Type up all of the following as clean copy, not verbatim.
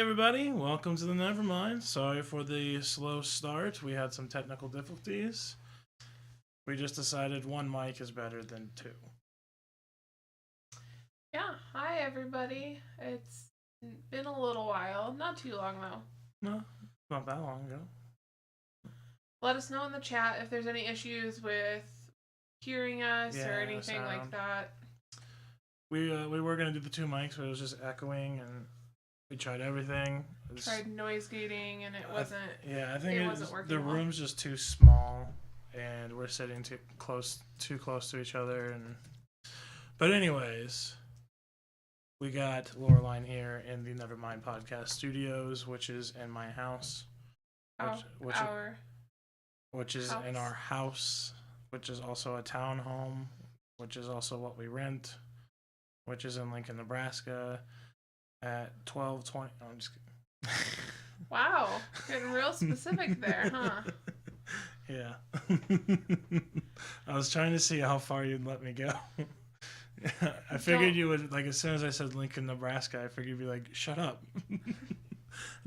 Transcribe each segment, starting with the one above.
everybody, welcome to the Nevermind. Sorry for the slow start. We had some technical difficulties. We just decided one mic is better than two. Yeah, hi everybody. It's been a little while, not too long though. No, not that long ago. Let us know in the chat if there's any issues with hearing us or anything like that. We were gonna do the two mics, but it was just echoing, and we tried everything. Tried noise gating, and it wasn't. I think it wasn't working. The well. room's just too small, and we're sitting too close to each other. But anyways, we got Loreline here in the Nevermind Podcast studios, which is in my house. Which is in our house, which is also a townhome, which is also what we rent, which is in Lincoln, Nebraska, at 1220. Oh, I'm just kidding. Wow, getting real specific there, huh? Yeah. I was trying to see how far you'd let me go. I figured you would, like, as soon as I said Lincoln, Nebraska, I figured you'd be like, shut up.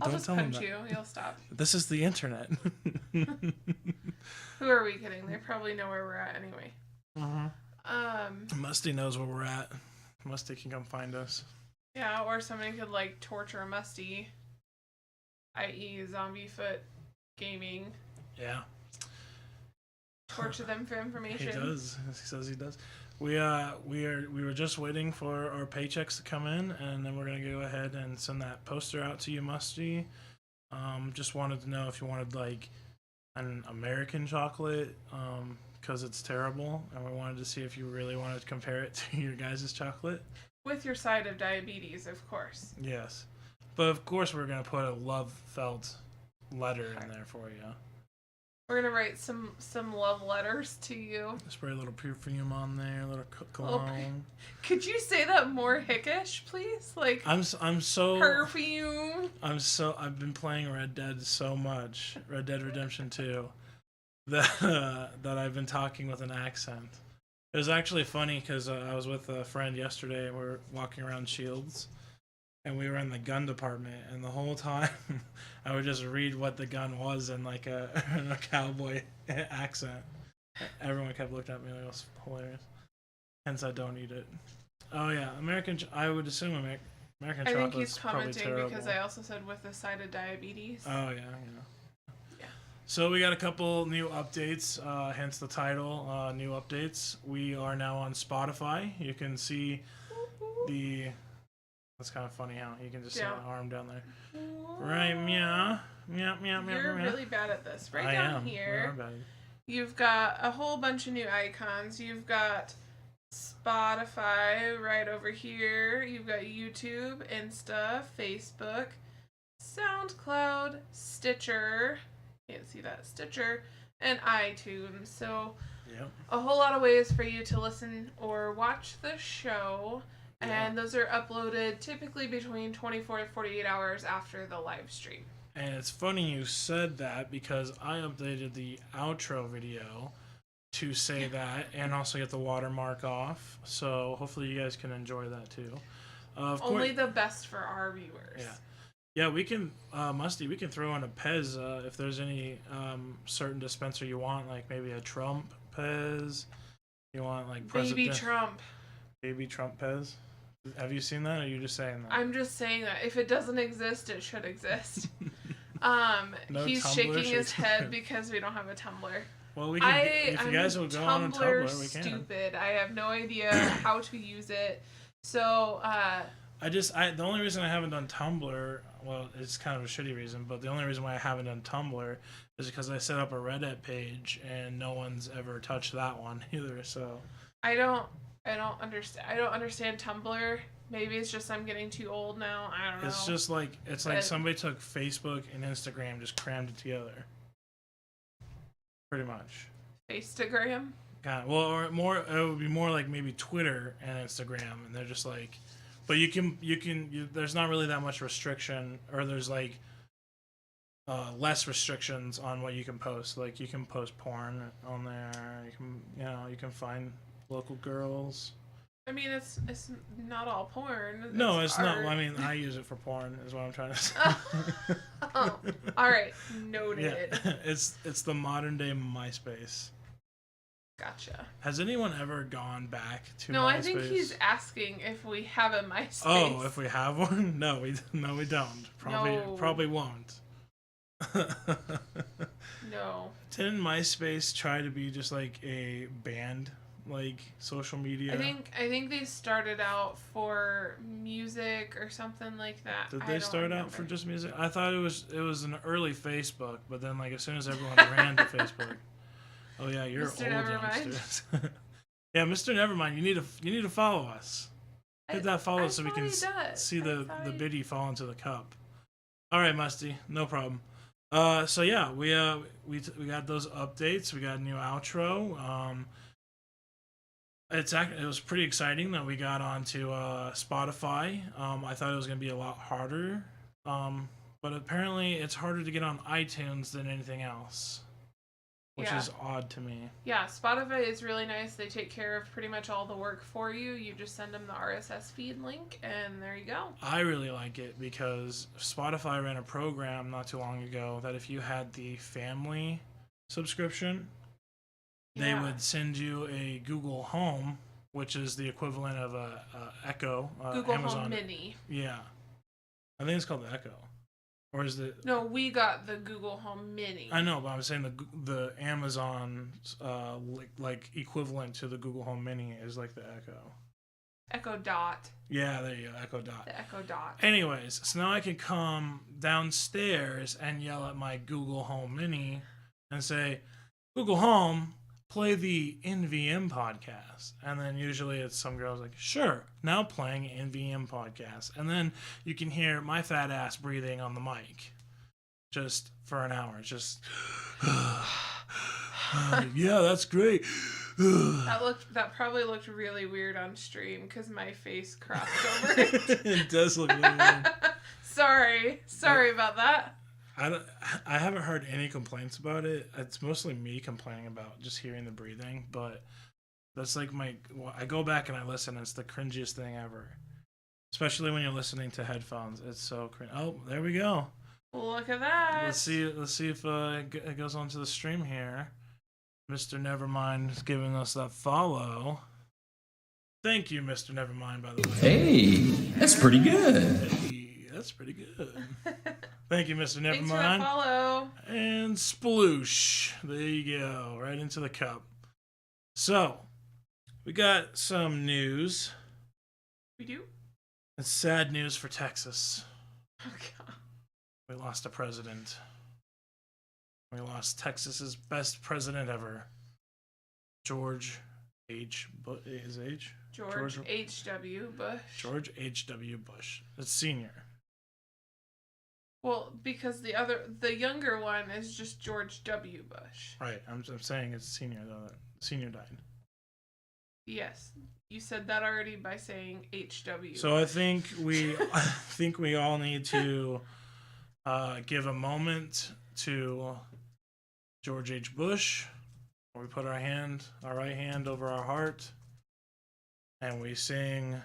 I'll just punch you. You'll stop. This is the internet. Who are we kidding? They probably know where we're at anyway. Musty knows where we're at. Musty can come find us. Yeah, or somebody could, like, torture Musty, i.e. Zombie Foot Gaming. Yeah. Torture them for information. He does. He says he does. We were just waiting for our paychecks to come in, and then we're gonna go ahead and send that poster out to you, Musty. Just wanted to know if you wanted, like, an American chocolate, because it's terrible, and we wanted to see if you really wanted to compare it to your guys' chocolate. With your side of diabetes, of course. Yes. But of course we're gonna put a love-felt letter in there for you. We're gonna write some love letters to you. Spray a little perfume on there, a little cologne. Could you say that more hickish, please? Like, I'm so perfume. I've been playing Red Dead so much, Red Dead Redemption 2, that I've been talking with an accent. It was actually funny because I was with a friend yesterday, and we were walking around Shields, and we were in the gun department, and the whole time I would just read what the gun was in, like, a cowboy accent. Everyone kept looking at me like it was hilarious. Hence, I don't eat it. Oh yeah, I would assume American chocolate. I think he's commenting because I also said with the side of diabetes. Oh yeah. So we got a couple new updates, hence the title, new updates. We are now on Spotify. You can see the... That's kind of funny how you can just see an arm down there. Right, meow. You're really bad at this. Right down here, bad. You've got a whole bunch of new icons. You've got Spotify right over here. You've got YouTube, Insta, Facebook, SoundCloud, Stitcher. Can't see that. Stitcher, and iTunes. So, a whole lot of ways for you to listen or watch the show. And those are uploaded typically between 24 to 48 hours after the live stream. And it's funny you said that because I updated the outro video to say that and also get the watermark off. So hopefully you guys can enjoy that too. Only the best for our viewers. Yeah, we can, Musty, we can throw in a Pez if there's any certain dispenser you want, like maybe a Trump Pez. You want, like, Baby Trump Pez? Have you seen that, or are you just saying that? I'm just saying that. If it doesn't exist, it should exist. He's shaking his head because we don't have a Tumbler. Well, we can. If you guys will go on a Tumblr, we can. Stupid. I have no idea how to use it. So, the only reason I haven't done Tumblr, well, it's kind of a shitty reason, but the only reason why I haven't done Tumblr is because I set up a Reddit page and no one's ever touched that one either. So I don't understand. I don't understand Tumblr. Maybe it's just I'm getting too old now. I don't know. It's just like somebody took Facebook and Instagram, just crammed it together. Pretty much. Faceagram? Yeah. Well, or more. It would be more like maybe Twitter and Instagram, and they're just like. But there's not really that much restriction, or there's like less restrictions on what you can post. Like, you can post porn on there. You can find local girls. I mean, it's not all porn. No, it's not. art. I mean, I use it for porn. Is what I'm trying to say. Oh, all right, noted. Yeah, it's the modern day MySpace. Gotcha. Has anyone ever gone back to No, MySpace? I think he's asking if we have a MySpace. Oh, if we have one? No, we don't. Probably won't. No. Didn't MySpace try to be just like a band, like social media? I think they started out for music or something like that. Did they start out for just music? I thought it was an early Facebook, but then like as soon as everyone ran to Facebook. Oh yeah, you're Mr. old Nevermind. youngsters. Yeah, Mr. Nevermind, you need to follow us. Hit that follow so we can see the biddy fall into the cup. All right, Musty, no problem. So yeah, we got those updates. We got a new outro. It was pretty exciting that we got onto Spotify. I thought it was gonna be a lot harder, but apparently it's harder to get on iTunes than anything else, which is odd to me. Yeah, Spotify is really nice. They take care of pretty much all the work for you. You just send them the RSS feed link, and there you go. I really like it because Spotify ran a program not too long ago that if you had the family subscription, they would send you a Google Home, which is the equivalent of a Echo. Google Amazon. Home Mini. Yeah. I think it's called the Echo. Or is it? No, we got the Google Home Mini. I know, but I'm saying the Amazon like equivalent to the Google Home Mini is like the Echo. Echo Dot. Yeah, there you go, Echo Dot. The Echo Dot. Anyways, so now I can come downstairs and yell at my Google Home Mini and say, Google Home, play the NVM podcast. And then usually it's some girls like, sure, now playing NVM podcast. And then you can hear my fat ass breathing on the mic just for an hour. Just, yeah, that's great. That probably looked really weird on stream because my face crossed over it. It does look really weird. Sorry about that. I haven't heard any complaints about it. It's mostly me complaining about just hearing the breathing, but that's like I go back and I listen, and it's the cringiest thing ever. Especially when you're listening to headphones. It's so cringe. Oh, there we go. Look at that. Let's see if it goes onto the stream here. Mr. Nevermind is giving us that follow. Thank you, Mr. Nevermind, by the way. Hey, that's pretty good. Hey, that's pretty good. Thank you, Mr. Nevermind. Thanks for that follow. And sploosh. There you go. Right into the cup. So, we got some news. We do? It's sad news for Texas. Oh, God. We lost a president. We lost Texas's best president ever. George H. His age? George H.W. Bush. George H.W. Bush. It's senior. Well, because the younger one is just George W. Bush. Right. I'm saying it's senior, though. Senior died. Yes. You said that already by saying H.W. So I think we all need to give a moment to George H. Bush, where we put our right hand over our heart, and we sing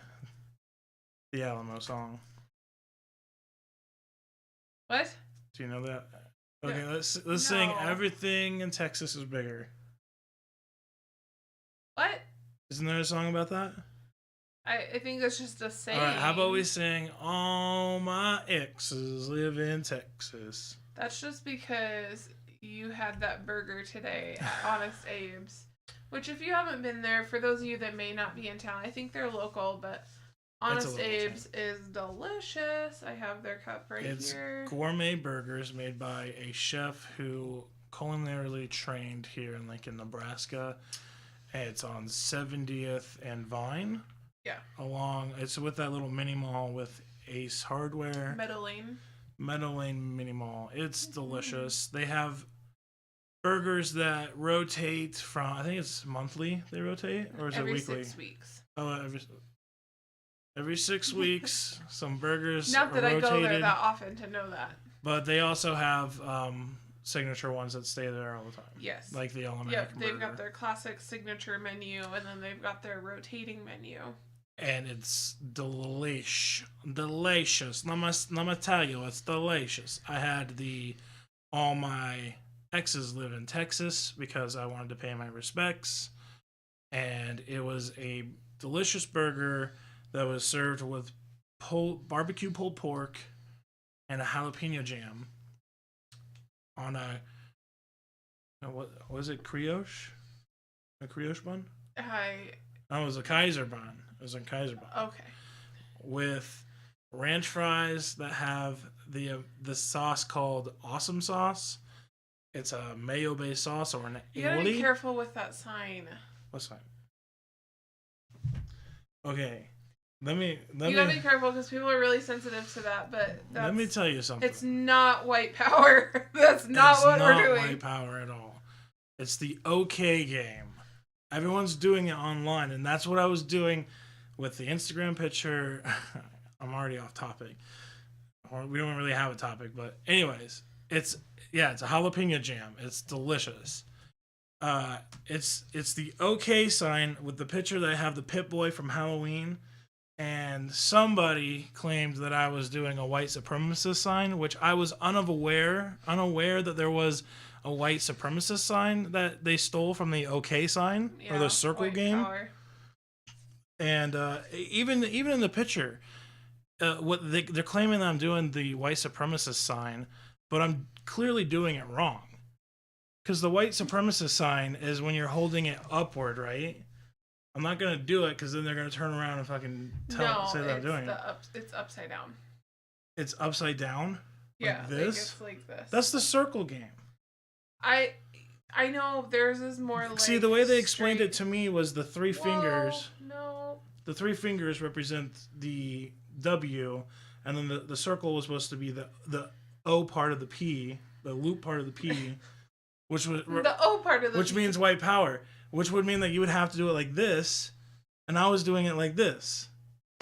the Alamo song. What? Do you know that? Okay, No. let's sing Everything in Texas is Bigger. What? Isn't there a song about that? I think that's just a saying. All right, how about we sing All My Exes Live in Texas? That's just because you had that burger today at Honest Abe's. Which, if you haven't been there, for those of you that may not be in town, I think they're local, but Honest Abe's is delicious. I have their cup here. It's gourmet burgers made by a chef who culinarily trained here in Lincoln, Nebraska. It's on 70th and Vine. Yeah. It's with that little mini mall with Ace Hardware. Meadow Lane Mini Mall. It's delicious. They have burgers that rotate from, I think it's monthly they rotate, or is it weekly? Every 6 weeks. Oh, every 6 weeks, some burgers Not that are I rotated, go there that often to know that. but they also have signature ones that stay there all the time. Yes. Like the All American Yep, they've burger. got their classic signature menu, and then they've got their rotating menu. and it's delicious. Let me tell you, it's delicious. I had all my exes live in Texas because I wanted to pay my respects, and it was a delicious burger that was served with barbecue pulled pork and a jalapeno jam on what was it, brioche? A brioche bun? No, it was a Kaiser bun. It was a Kaiser bun. Okay. With ranch fries that have the sauce called Awesome Sauce. It's a mayo-based sauce or an aioli. You gotta be careful with that sign. What sign? Okay. You gotta be careful because people are really sensitive to that, but let me tell you something. It's not white power. That's not what we're doing. It's not white power at all. It's the OK game. Everyone's doing it online, and that's what I was doing with the Instagram picture. I'm already off topic. We don't really have a topic, but anyways, it's a jalapeno jam. It's delicious. It's the OK sign with the picture that I have the Pit Boy from Halloween, and somebody claimed that I was doing a white supremacist sign, which I was unaware that there was a white supremacist sign that they stole from the OK sign or the circle game. Power. And even in the picture, what they're claiming that I'm doing the white supremacist sign, but I'm clearly doing it wrong. Because the white supremacist sign is when you're holding it upward, right? I'm not gonna do it because then they're gonna turn around and fucking say that I'm doing it. It's upside down. It's upside down. Yeah, like this. It's like this. That's the circle game. I know theirs is more like. See, the way they explained it to me was the three fingers. No. The three fingers represent the W, and then the circle was supposed to be the O part of the P, the loop part of the P, which was the O part of the which P. means white power, which would mean that you would have to do it like this, and I was doing it like this.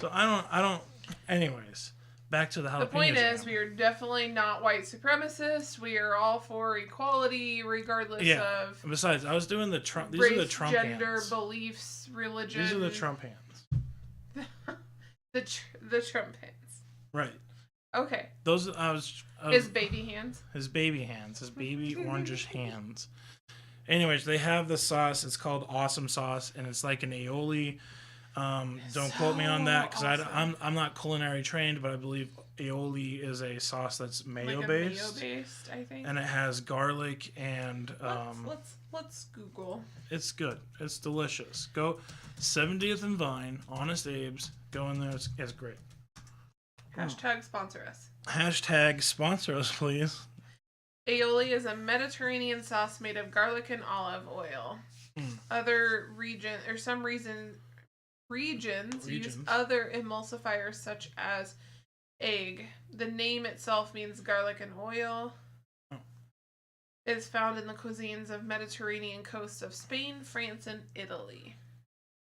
So I don't. Anyways. Back to the jalapeno. The point jam. is, we are definitely not white supremacists. We are all for equality, regardless of. And besides, I was doing the Trump. These race, are the Trump gender, hands. beliefs, religion. These are the Trump hands. the Trump hands. Right. Okay. Those I was his baby hands. His baby hands. His baby orangish hands. Anyways, they have the sauce. It's called Awesome Sauce, and it's like an aioli. Don't quote me on that because awesome. I'm not culinary trained, but I believe aioli is a sauce that's mayo based. Mayo based, I think. And it has garlic and let's Google. It's good. It's delicious. Go 70th and Vine, Honest Abe's. Go in there. It's great. Hashtag sponsor us. Hashtag sponsor us, please. Aioli is a Mediterranean sauce made of garlic and olive oil. Other regions use other emulsifiers such as egg. The name itself means garlic and oil. It is found in the cuisines of Mediterranean coasts of Spain, France, and Italy.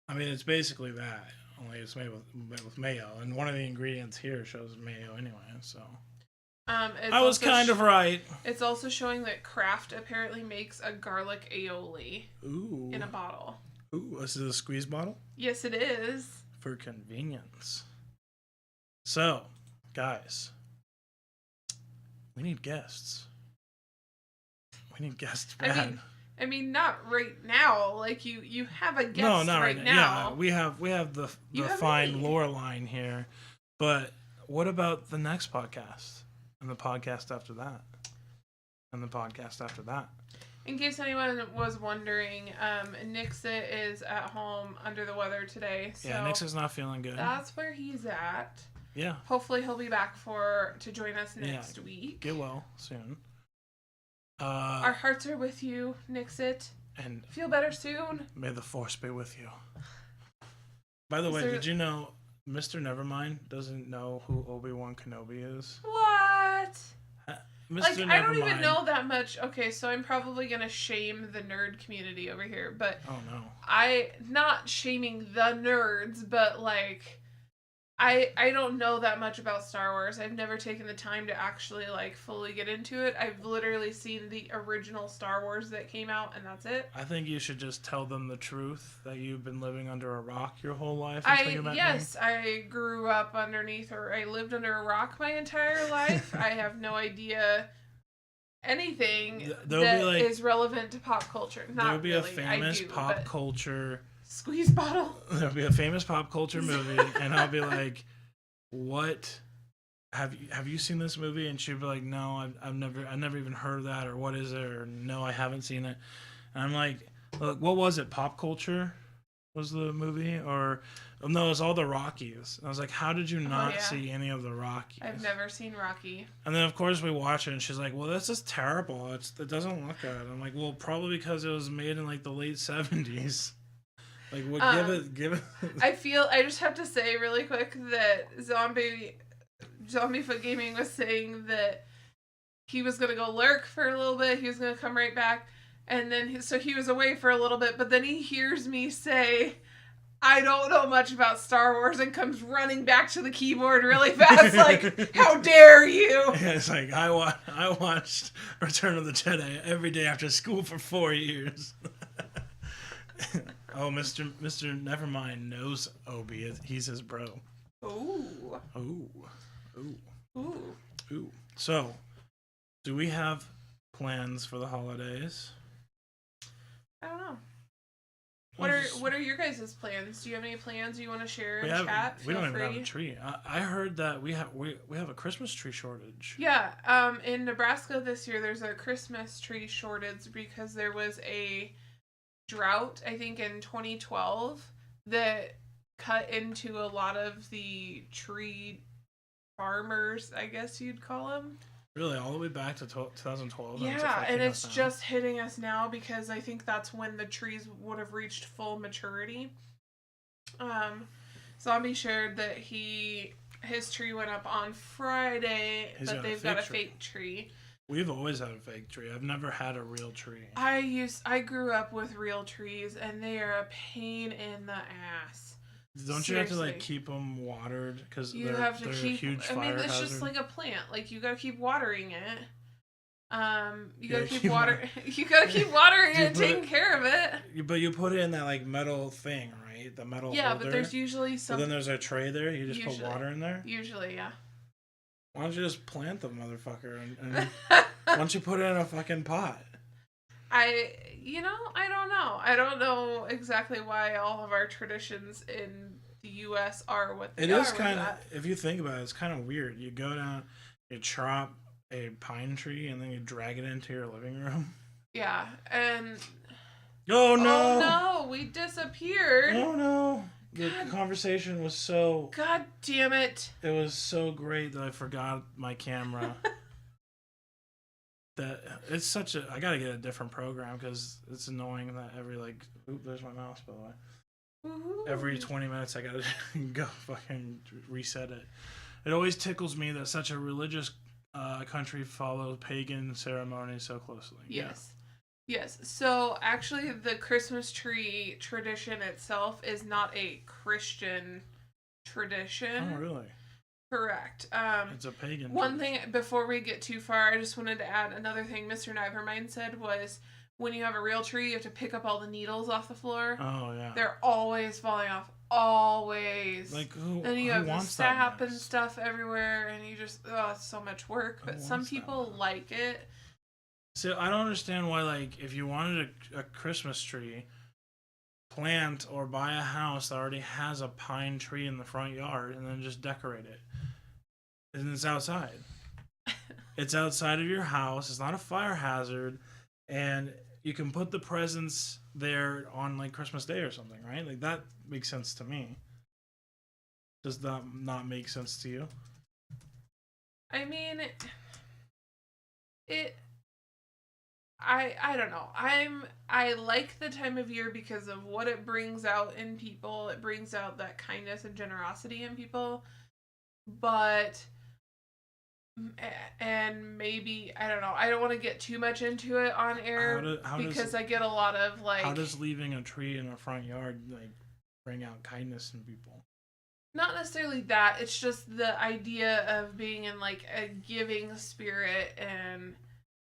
I mean, it's basically that, only it's made with mayo, and one of the ingredients here shows mayo anyway, so... I was kind of right. It's also showing that Kraft apparently makes a garlic aioli in a bottle. Ooh, this is a squeeze bottle? Yes, it is. For convenience. So, guys, we need guests. We need guests bad. I mean, not right now. Like you have a guest no, not right now. Yeah, we have the fine Loreline here, but what about the next podcast and the podcast after that, and the podcast after that? In case anyone was wondering, Nixit is at home under the weather today. So yeah, Nixit's not feeling good. That's where he's at. Yeah. Hopefully he'll be back to join us next week. Get well soon. Our hearts are with you, Nixit. And feel better soon. May the force be with you. By the way, did you know Mr. Nevermind doesn't know who Obi-Wan Kenobi is? What? Mr. I don't even know that much. Okay, so I'm probably gonna shame the nerd community over here, but oh no, not shaming the nerds, but like I don't know that much about Star Wars. I've never taken the time to actually like fully get into it. I've literally seen the original Star Wars that came out, and that's it. I think you should just tell them the truth that you've been living under a rock your whole life until you met me. I grew up underneath, or I lived under a rock my entire life. I have no idea anything that is relevant to pop culture. There'll be a famous pop culture squeeze bottle. There'll be a famous pop culture movie, and I'll be like, "What? Have you seen this movie?" And she'll be like, "No, I've never even heard of that, or what is it, or no, I haven't seen it." And I'm like, "Look, what was it? Pop Culture was the movie, or no? It was all the Rockies." And I was like, "How did you not see any of the Rockies?" I've never seen Rocky. And then of course we watch it, and she's like, "Well, that's just terrible. It doesn't look good." I'm like, "Well, probably because it was made in like the late '70s." Like, what? Give it. I just have to say really quick that Zombie Foot Gaming was saying that he was gonna go lurk for a little bit. He was gonna come right back, and then so he was away for a little bit. But then he hears me say, "I don't know much about Star Wars," and comes running back to the keyboard really fast, like, "How dare you!" Yeah, it's like I watched Return of the Jedi every day after school for 4 years. Oh, Mr. Nevermind knows Obi. He's his bro. Ooh. Ooh. Ooh. Ooh. Ooh. So, do we have plans for the holidays? I don't know. What are your guys' plans? Do you have any plans you want to share in chat? We don't even have a tree. I heard that we have a Christmas tree shortage. Yeah. In Nebraska this year, there's a Christmas tree shortage because there was a drought, I think in 2012, that cut into a lot of the tree farmers, I guess you'd call them. Really, all the way back to 2012? Yeah, and it's just hitting us now because I think that's when the trees would have reached full maturity. Zombie shared that his tree went up on Friday, but they've got a fake tree. We've always had a fake tree. I've never had a real tree. I grew up with real trees, and they are a pain in the ass. Don't you have to like keep them watered because they're a huge fire hazard? I mean, it's just like a plant. Like you gotta keep watering it. You gotta keep watering it and taking care of it. But you put it in that like metal thing, right? The metal. Yeah, holder. But there's usually some. But then there's a tray there. You just put water in there. Usually, yeah. Why don't you just plant the motherfucker and why don't you put it in a fucking pot? I don't know. I don't know exactly why all of our traditions in the U.S. are what they are. It is kind of, if you think about it, it's kind of weird. You go down, you chop a pine tree, and then you drag it into your living room. Yeah, and... Oh, no! Oh, no! We disappeared! Oh, no! The conversation was so... God damn it! It was so great that I forgot my camera. That it's such a... I gotta get a different program because it's annoying that every like... Oop, there's my mouse, by the way. Woo-hoo. Every 20 minutes I gotta go fucking reset it. It always tickles me that such a religious country follows pagan ceremonies so closely. Yes. Yeah. Yes. So actually the Christmas tree tradition itself is not a Christian tradition. Oh, really? Correct. It's a pagan One thing, before we get too far, I just wanted to add another thing Mr. Nevermind said was when you have a real tree, you have to pick up all the needles off the floor. Oh, yeah. They're always falling off. Always. Like, who And you who have the sap and stuff everywhere, and you just, it's so much work. But some people like it. So I don't understand why, like, if you wanted a Christmas tree, plant or buy a house that already has a pine tree in the front yard and then just decorate it. And it's outside. It's outside of your house. It's not a fire hazard. And you can put the presents there on, like, Christmas Day or something, right? Like, that makes sense to me. Does that not make sense to you? I mean, I don't know. I like the time of year because of what it brings out in people. It brings out that kindness and generosity in people. But and maybe I don't know. I don't want to get too much into it on air because I get a lot of like. How does leaving a tree in a front yard like bring out kindness in people? Not necessarily that. It's just the idea of being in like a giving spirit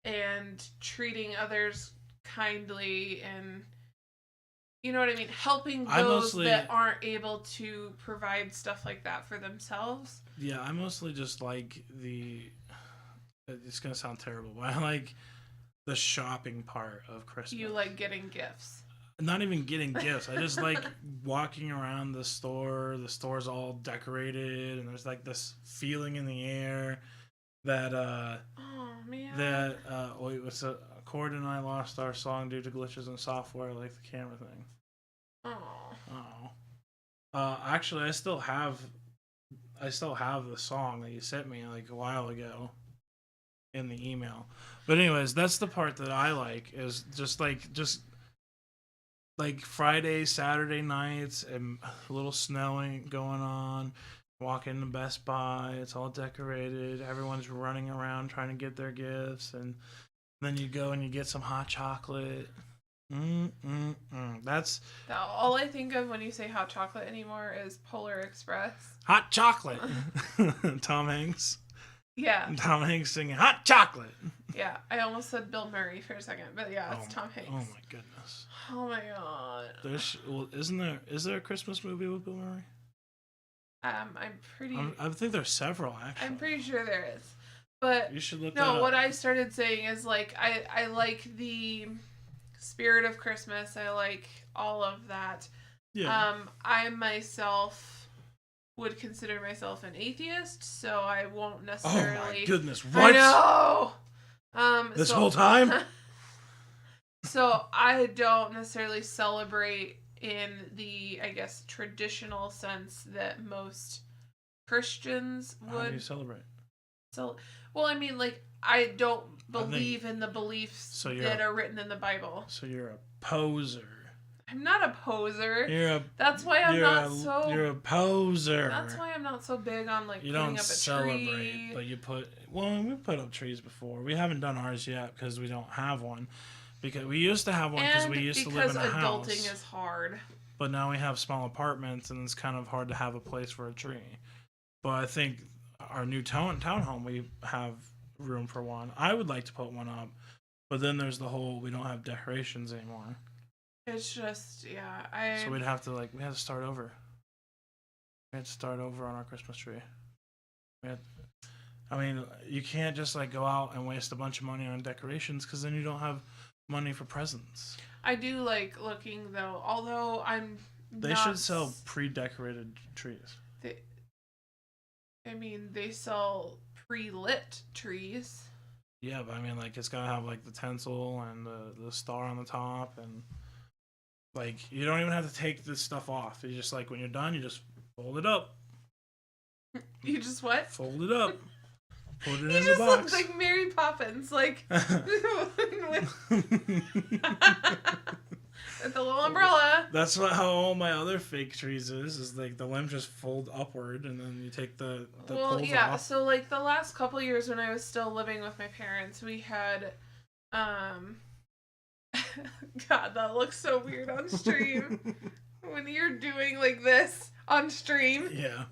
and treating others kindly and you know what I mean? Helping those that aren't able to provide stuff like that for themselves. Yeah, I mostly just like it's going to sound terrible, but I like the shopping part of Christmas. You like getting gifts. Not even getting gifts. I just like walking around the store. The store's all decorated, and there's like this feeling in the air that oh man, Cord and I lost our song due to glitches in software, like the camera thing. Actually, I still have the song that you sent me like a while ago in the email. But anyways, that's the part that I like is just like Friday, Saturday nights, and a little snowing going on. Walk into Best Buy, it's all decorated. Everyone's running around trying to get their gifts, and then you go and you get some hot chocolate. That's all I think of when you say hot chocolate anymore is Polar Express. Hot chocolate. Tom Hanks. Yeah. Tom Hanks singing hot chocolate. Yeah, I almost said Bill Murray for a second, but yeah, it's Tom Hanks. Oh my goodness. Oh my god. Is there a Christmas movie with Bill Murray? I think there's several actually. I'm pretty sure there is. But you should look that up. No, what I started saying is like I like the spirit of Christmas. I like all of that. Yeah. I myself would consider myself an atheist, so I won't necessarily. Oh my goodness! What? I know. This whole time. So I don't necessarily celebrate in the, I guess, traditional sense that most Christians would. How do you celebrate? So, well, I mean, like, I don't believe in the beliefs that are written in the Bible. So you're a poser. I'm not a poser. That's why I'm not so. You're a poser. That's why I'm not so big on like you putting don't up a celebrate, tree. but you put. Well, we put up trees before. We haven't done ours yet because we don't have one. Because we used to have one because we used to live in a house. Because adulting is hard. But now we have small apartments, and it's kind of hard to have a place for a tree. But I think our new townhome, we have room for one. I would like to put one up, but then there's the whole we don't have decorations anymore. It's just, yeah. So we have to start over. We had to start over on our Christmas tree. You can't just like go out and waste a bunch of money on decorations because then you don't have money for presents. I do like looking though, although They should sell pre-decorated trees. They sell pre-lit trees. Yeah, but I mean, like, it's gotta have like the tinsel and the star on the top, and like you don't even have to take this stuff off. You just like when you're done, you just fold it up. You just what? Fold it up. Put it in the box. You just look like Mary Poppins, like with a little umbrella. That's how all my other fake trees is like the limbs just fold upward, and then you take the poles off. So like the last couple years when I was still living with my parents, we had God, that looks so weird on stream. When you're doing like this on stream. Yeah.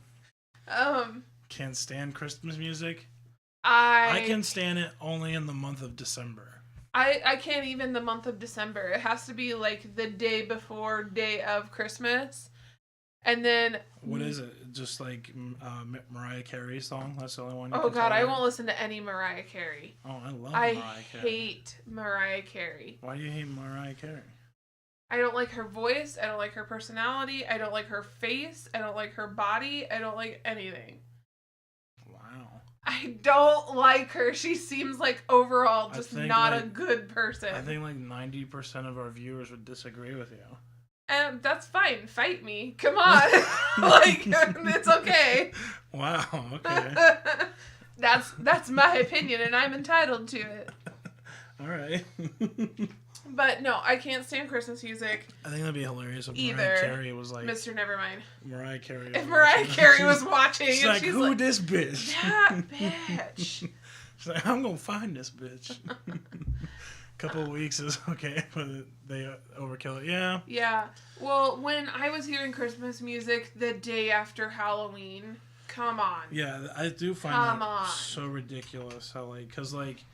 Can't stand Christmas music. I can stand it only in the month of December. I can't even the month of December. It has to be like the day before day of Christmas. And then what is it? Just like Mariah Carey's song? That's the only one. Oh God, I won't listen to any Mariah Carey. Oh, I love Mariah Carey. I hate Mariah Carey. Why do you hate Mariah Carey? I don't like her voice. I don't like her personality. I don't like her face. I don't like her body. I don't like anything. Wow. I don't like her. She seems like overall just not a good person. I think like 90% of our viewers would disagree with you. And that's fine. Fight me. Come on. Like, it's okay. Wow. Okay. That's my opinion, and I'm entitled to it. All right. But no, I can't stand Christmas music. I think that'd be hilarious if Mariah Carey was like Mr. Nevermind. Mariah Carey. If Mariah Carey was watching, she's and like, she's "Who like, this bitch? That bitch." She's like, "I'm gonna find this bitch." couple of weeks is okay, but they overkill it. Yeah. Yeah. Well, when I was hearing Christmas music the day after Halloween, come on. Yeah, I do find that so ridiculous how, like, because, like,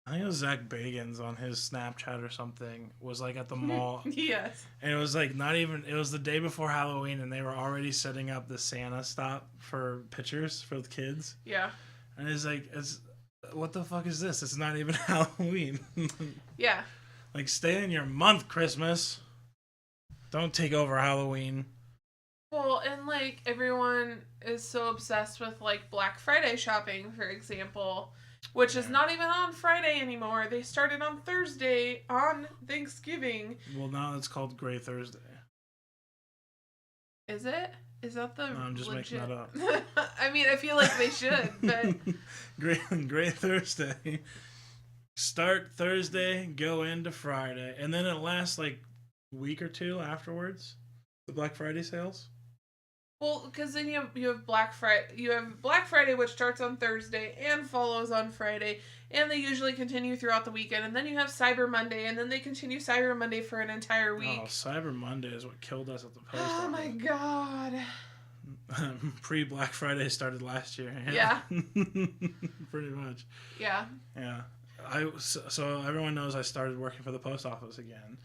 I think it was Zach Bagans on his Snapchat or something was, like, at the mall. Yes. And it was, like, it was the day before Halloween, and they were already setting up the Santa stop for pictures for the kids. Yeah. And it's like, what the fuck is this? It's not even Halloween. Yeah. Like, stay in your month, Christmas. Don't take over Halloween. Well, and, like, everyone is so obsessed with, like, Black Friday shopping, for example, which is not even on Friday anymore. They started on Thursday on Thanksgiving. Well, now it's called Gray Thursday. Is it? Is that the No, I'm just making that up. I mean, I feel like they should, but... Gray Thursday. Start Thursday, go into Friday, and then it lasts, like, a week or two afterwards, the Black Friday sales. Well, because then you have Black Friday. You have Black Friday, which starts on Thursday and follows on Friday, and they usually continue throughout the weekend. And then you have Cyber Monday, and then they continue Cyber Monday for an entire week. Oh, Cyber Monday is what killed us at the post office. Oh my god! Pre-Black Friday started last year. Yeah. Pretty much. Yeah. Yeah. So everyone knows I started working for the post office again.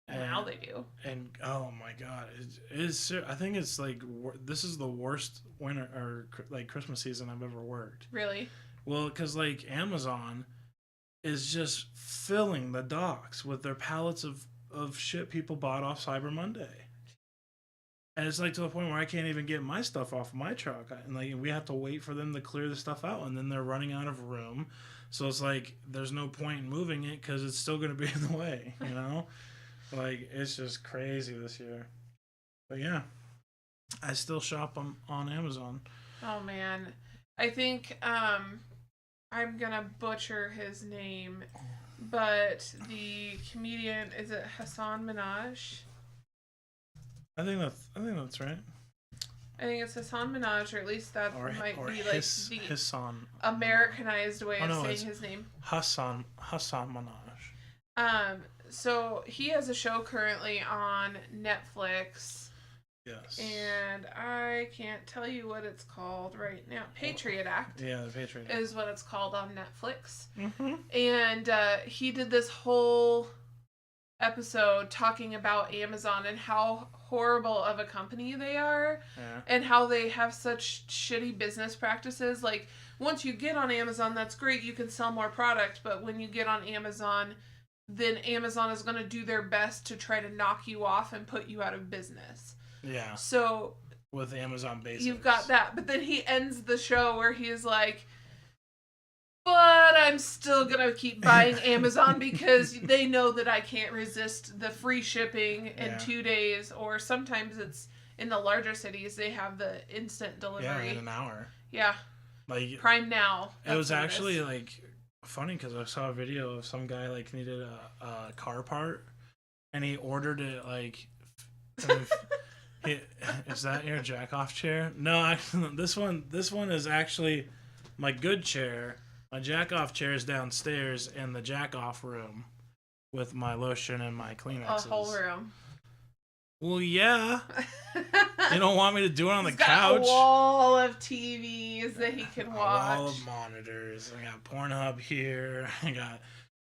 And now they do. And oh my god, it is. I think it's like this is the worst winter or like Christmas season I've ever worked. Really? Well, because like Amazon is just filling the docks with their pallets of shit people bought off Cyber Monday. And it's like to the point where I can't even get my stuff off my truck, and like we have to wait for them to clear the stuff out, and then they're running out of room. So it's like there's no point in moving it because it's still going to be in the way, you know. Like, it's just crazy this year. But yeah, I still shop on Amazon. Oh, man. I think I'm going to butcher his name, but the comedian, is it Hassan Minaj? I think that's right. I think it's Hassan Minaj, or at least that might be like the Hassan. Americanized way of saying his name. Hassan Minaj. So he has a show currently on Netflix. Yes. And I can't tell you what it's called right now. Patriot Act. Yeah, the Patriot Act is what it's called on Netflix. Mm-hmm. And he did this whole episode talking about Amazon and how horrible of a company they are, and how they have such shitty business practices. Like, once you get on Amazon, that's great, you can sell more product, but when you get on Amazon, then Amazon is going to do their best to try to knock you off and put you out of business. Yeah. So with Amazon Basics, you've got that, but then he ends the show where he's like, but I'm still going to keep buying Amazon because they know that I can't resist the free shipping in 2 days, or sometimes it's in the larger cities, they have the instant delivery. Yeah, in an hour. Yeah. Like Prime Now. It was actually like funny because I saw a video of some guy like needed a car part, and he ordered it like. Is that your jack off chair? No, actually, this one is actually my good chair. My jack off chair is downstairs in the jack off room with my lotion and my Kleenexes. A whole room. Well, yeah. You don't want me to do it on the He's couch? Got a wall of TVs that he can watch. A wall of monitors. I got Pornhub here. I got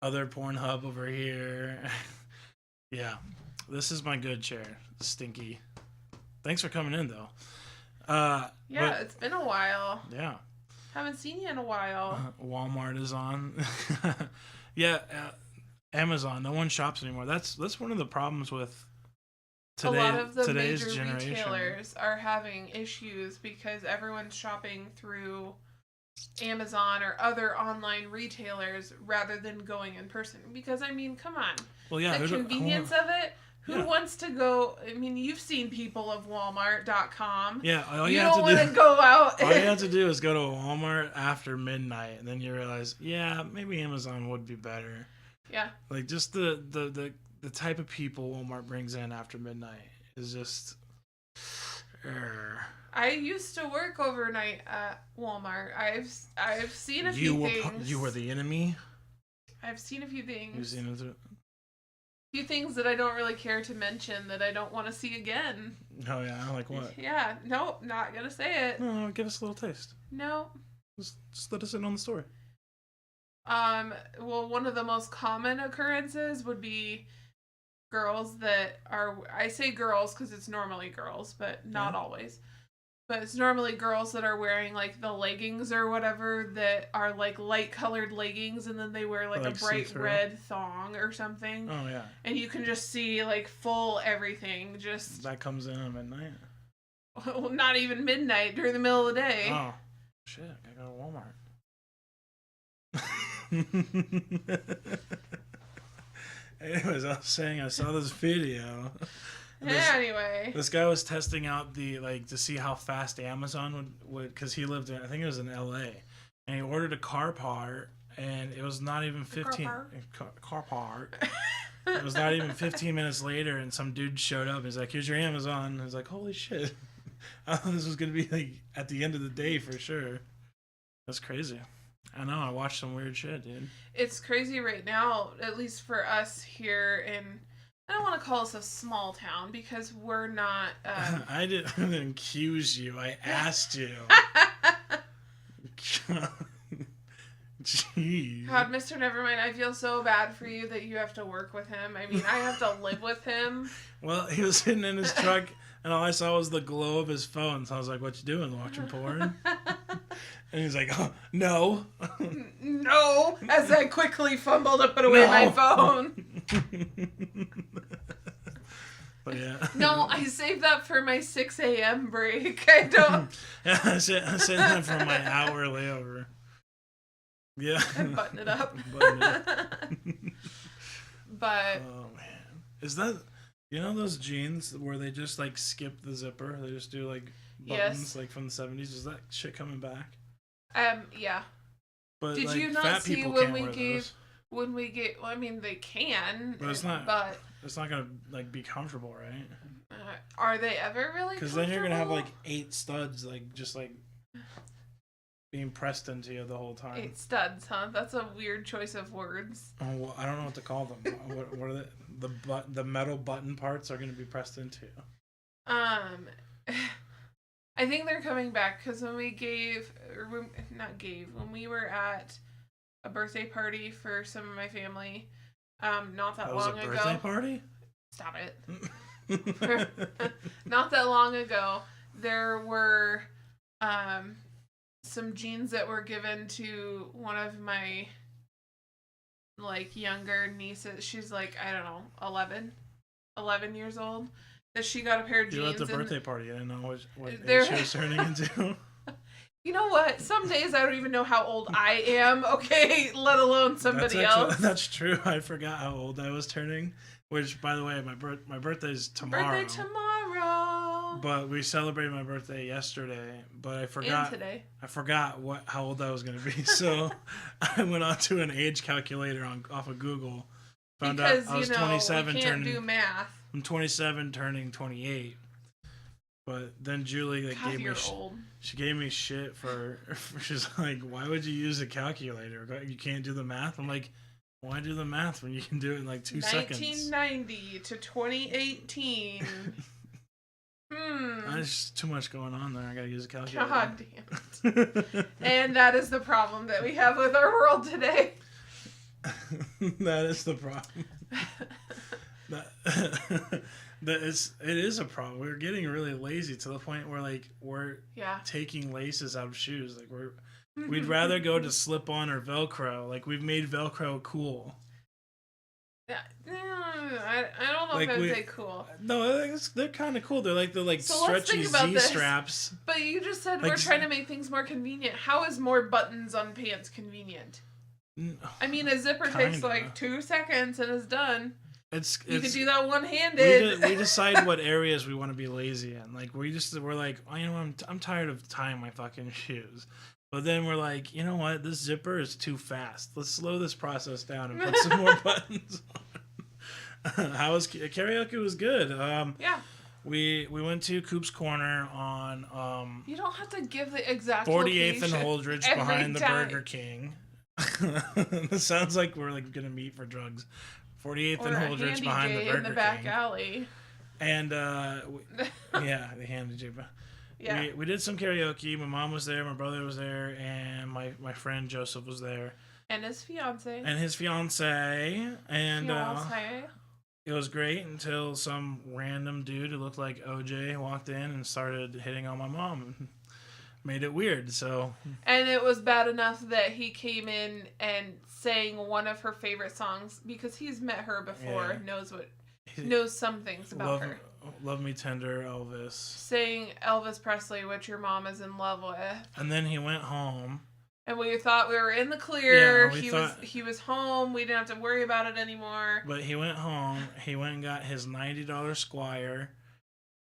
other Pornhub over here. Yeah. This is my good chair. Stinky. Thanks for coming in, though. It's been a while. Yeah. Haven't seen you in a while. Walmart is on. Yeah. Amazon. No one shops anymore. That's one of the problems with a lot of the today's major generation. Retailers are having issues because everyone's shopping through Amazon or other online retailers rather than going in person. Because, I mean, come on. Well, yeah. The convenience of it. Who wants to go? I mean, you've seen people of Walmart.com. Yeah, all you don't want to go out. All you have to do is go to Walmart after midnight, and then you realize, yeah, maybe Amazon would be better. Yeah. Like, just the type of people Walmart brings in after midnight is just. I used to work overnight at Walmart. I've seen a few things. You were the enemy? I've seen a few things. You've seen it? Few things that I don't really care to mention that I don't want to see again. Oh yeah, like what? Yeah, nope, not gonna say it. No, give us a little taste. No. Just let us in on the story. Well, one of the most common occurrences would be girls that are, I say girls because it's normally girls, but not always. But it's normally girls that are wearing like the leggings or whatever that are like light colored leggings, and then they wear like a bright see-through. red thong or something. Oh yeah. And you can just see like full everything. Just That comes in at midnight. well, not even midnight, during the middle of the day. Oh shit! I gotta go to Walmart. Anyways, I was saying I saw this video. Anyway, This guy was testing out to see how fast Amazon would because he lived in, I think it was in LA, and he ordered a car part, and it was not even 15 car part. It was not even 15 minutes later, and some dude showed up and he's like, "Here's your Amazon." And I was like, "Holy shit!" I thought this was gonna be like at the end of the day for sure. That's crazy. I know. I watched some weird shit, dude. it's crazy right now, at least for us here in, I don't want to call us a small town because we're not. I didn't accuse you. I asked you. Jeez. God, Mr. Nevermind, I feel so bad for you that you have to work with him. I mean, I have to live with him. Well, he was sitting in his truck, and all I saw was the glow of his phone. So I was like, "What you doing? Watching porn?" And he's like, "Oh, no." No, as I quickly fumble to put away my phone. But yeah. No, I saved that for my 6 a.m. break. I don't. Yeah, I said that for my hour layover. Yeah. And button it up. Button it. But Oh man, is that those jeans where they just like skip the zipper? They just do like buttons like from the 70s. Is that shit coming back? yeah. But Did like, you not fat see people when can't we wear gave those. when we get? Well, I mean, they can. But it's not. But It's not gonna like be comfortable, right? are they ever really? Because then you're gonna have like comfortable? 8 studs, like just like being pressed into you the whole time. 8 studs, huh? That's a weird choice of words. Oh, well, I don't know what to call them. What are they? The metal button parts are gonna be pressed into you. I think they're coming back because when we when we were at a birthday party for some of my family, not that long was a ago. birthday party? Stop it. Not that long ago, there were some jeans that were given to one of my like younger nieces. She's like, I don't know, 11 years old. That she got a pair of jeans. You were at the birthday party. I didn't know what They're- age she was turning into. You know what? Some days I don't even know how old I am, okay? Let alone somebody else. That's true. I forgot how old I was turning. Which, by the way, my birthday's tomorrow. Birthday tomorrow. But we celebrated my birthday yesterday. But I forgot. And today. I forgot how old I was gonna be. So I went onto an age calculator off of Google. Found Because, out I was we 27 can't turning. do math. I'm 27 turning 28. But then Julie God, gave me you're old. she gave me shit for she's like, why would you use a calculator? You can't do the math. I'm like, why do the math when you can do it in like 2 seconds? 1990 to 2018. There's too much going on there. I gotta use a calculator. God damn it. And that is the problem that we have with our world today. That is the problem. It is a problem. We're getting really lazy to the point where like we're taking laces out of shoes. Like we'd rather go to slip-on or Velcro. Like we've made Velcro cool. I don't know Like if I'd say cool. No, they're kind of cool. They're like the So let's stretchy think about Z this. straps. But you just said Like, we're trying to make things more convenient. How is more buttons on pants convenient? I mean, a zipper takes Kinda. like 2 seconds and is done. You can do that we one-handed. decide what areas we want to be lazy in. Like we're like, oh, you know, I'm tired of tying my fucking shoes. But then we're like, you know what? This zipper is too fast. Let's slow this process down and put some more buttons on. How was karaoke? Was good. Yeah. We went to Coop's Corner on You don't have to give the exact 48th and location Holdridge every behind the time. Burger King. This sounds like we're like gonna meet for drugs. 48th and Or a Holdridge handy behind the J Burger in the back King. alley. And yeah, the handy J. Yeah. We did some karaoke. My mom was there, my brother was there, and my friend Joseph was there. And his fiance. And his fiance. And Fiance. it was great until some random dude who looked like OJ walked in and started hitting on my mom and made it weird. So And it was bad enough that he came in and sang one of her favorite songs because he's met her before, knows some things about her. Love Me Tender, Elvis. Saying Elvis Presley, which your mom is in love with. And then he went home. And we thought we were in the clear. Yeah, he was home. We didn't have to worry about it anymore. But he went home. He went and got his $90 Squire.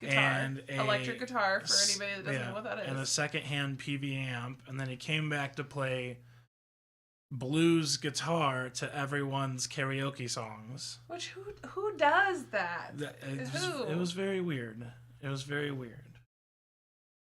Guitar. And electric guitar for anybody that doesn't know what that is. And a secondhand PV amp. And then he came back to play blues guitar to everyone's karaoke songs. Which who does that? It was very weird. It was very weird.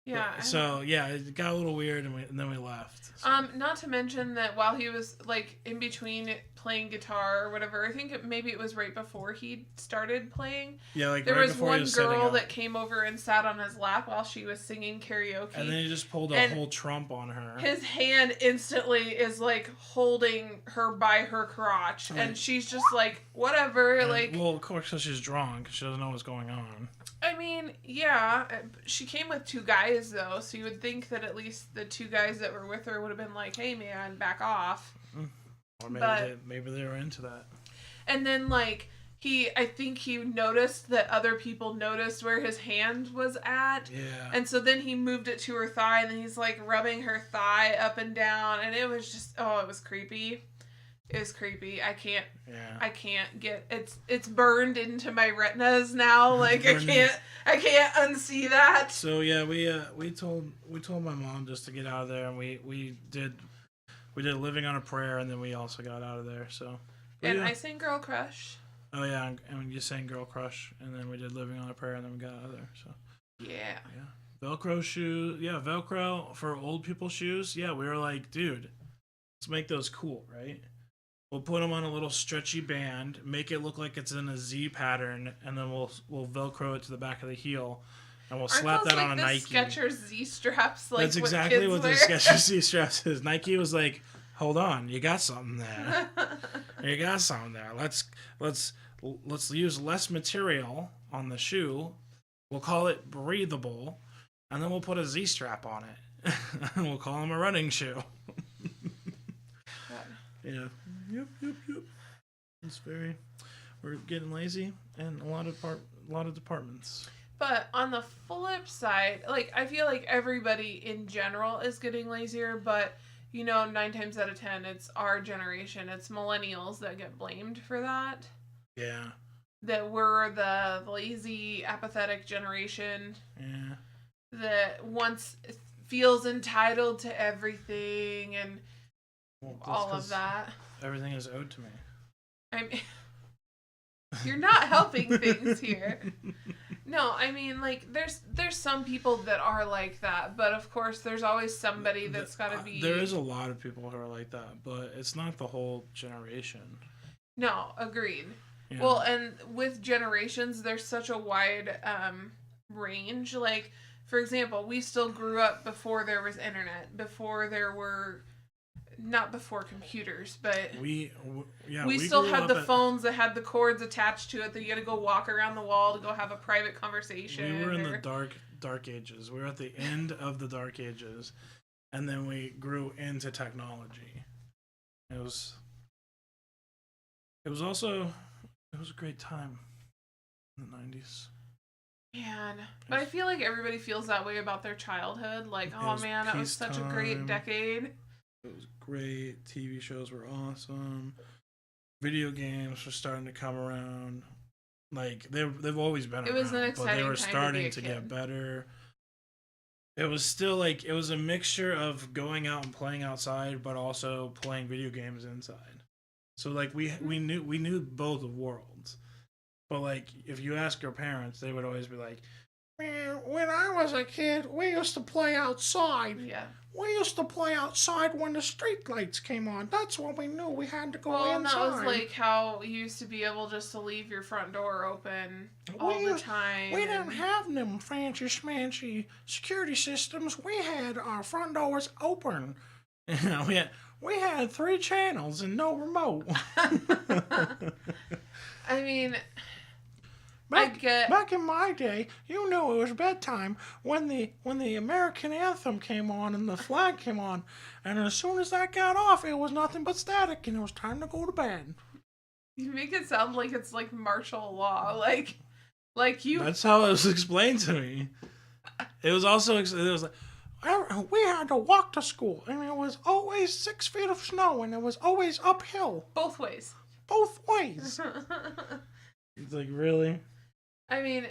Yeah. So yeah, it got a little weird, and then we left. So. Not to mention that while he was like in between playing guitar or whatever, I think maybe it was right before he started playing. Yeah, like there right was before one he was girl that came over and sat on his lap while she was singing karaoke. And then he just pulled a whole trump on her. His hand instantly is like holding her by her crotch, and she's just like, whatever. Well, of course, because she's drunk, she doesn't know what's going on. I mean, yeah, she came with two guys, though, so you would think that at least the two guys that were with her would have been like, hey, man, back off. Or maybe they were into that. And then, like, I think he noticed that other people noticed where his hand was at. Yeah. And so then he moved it to her thigh, and then he's, like, rubbing her thigh up and down, and it was just, it was creepy. It was creepy. I can't get it's burned into my retinas now. Like I can't unsee that. So yeah, we told my mom just to get out of there, and we did Living on a Prayer, and then we also got out of there. So I sang Girl Crush. Oh yeah, and you sang Girl Crush, and then we did Living on a Prayer, and then we got out of there. So yeah. Velcro shoes, Velcro for old people shoes. Yeah, we were like, dude, let's make those cool, right? We'll put them on a little stretchy band, make it look like it's in a Z pattern, and then we'll Velcro it to the back of the heel, and we'll slap that on a Nike. Skechers Z straps, like that's exactly what the wear. Skechers Z straps is. Nike was like, "Hold on, you got something there. You got something there. Let's use less material on the shoe. We'll call it breathable, and then we'll put a Z strap on it, and we'll call them a running shoe." Yeah. Yep. We're getting lazy, and a lot of departments. But on the flip side, like I feel like everybody in general is getting lazier, but 9 times out of 10, it's our generation, it's millennials that get blamed for that. Yeah. That we're the lazy, apathetic generation. Yeah. That once feels entitled to everything and all of that. Everything is owed to me. I mean, you're not helping things here. No, I mean, like, there's some people that are like that, but of course there's always somebody that's got to be... There is a lot of people who are like that, but it's not the whole generation. No, agreed. Yeah. Well, and with generations, there's such a wide range. Like, for example, we still grew up before there was internet, before there were... Not before computers, but we still had the phones that had the cords attached to it that you had to go walk around the wall to go have a private conversation. We were in the dark ages. We were at the end of the dark ages, and then we grew into technology. It was a great time in the 90s. Man, but I feel like everybody feels that way about their childhood. Like, oh man, that was such a great decade. It was great. TV shows were awesome. Video games were starting to come around. Like they've always been around. It was an exciting but they were time starting to get better. It was still like it was a mixture of going out and playing outside, but also playing video games inside. So like we knew both worlds. But like if you ask your parents, they would always be like, "Man, when I was a kid, we used to play outside. Yeah. we used to play outside when the street lights came on. That's when we knew we had to go well, inside. and that was like how you used to be able just to leave your front door open all the time. We didn't have them fancy schmancy security systems. We had our front doors open. We had 3 channels and no remote. I mean, Back in my day, you knew it was bedtime when the American anthem came on and the flag came on, and as soon as that got off, it was nothing but static, and it was time to go to bed. You make it sound like it's like martial law, like you. That's how it was explained to me. It was also like we had to walk to school, and it was always 6 feet of snow, and it was always uphill. Both ways. Both ways. It's like, really? I mean,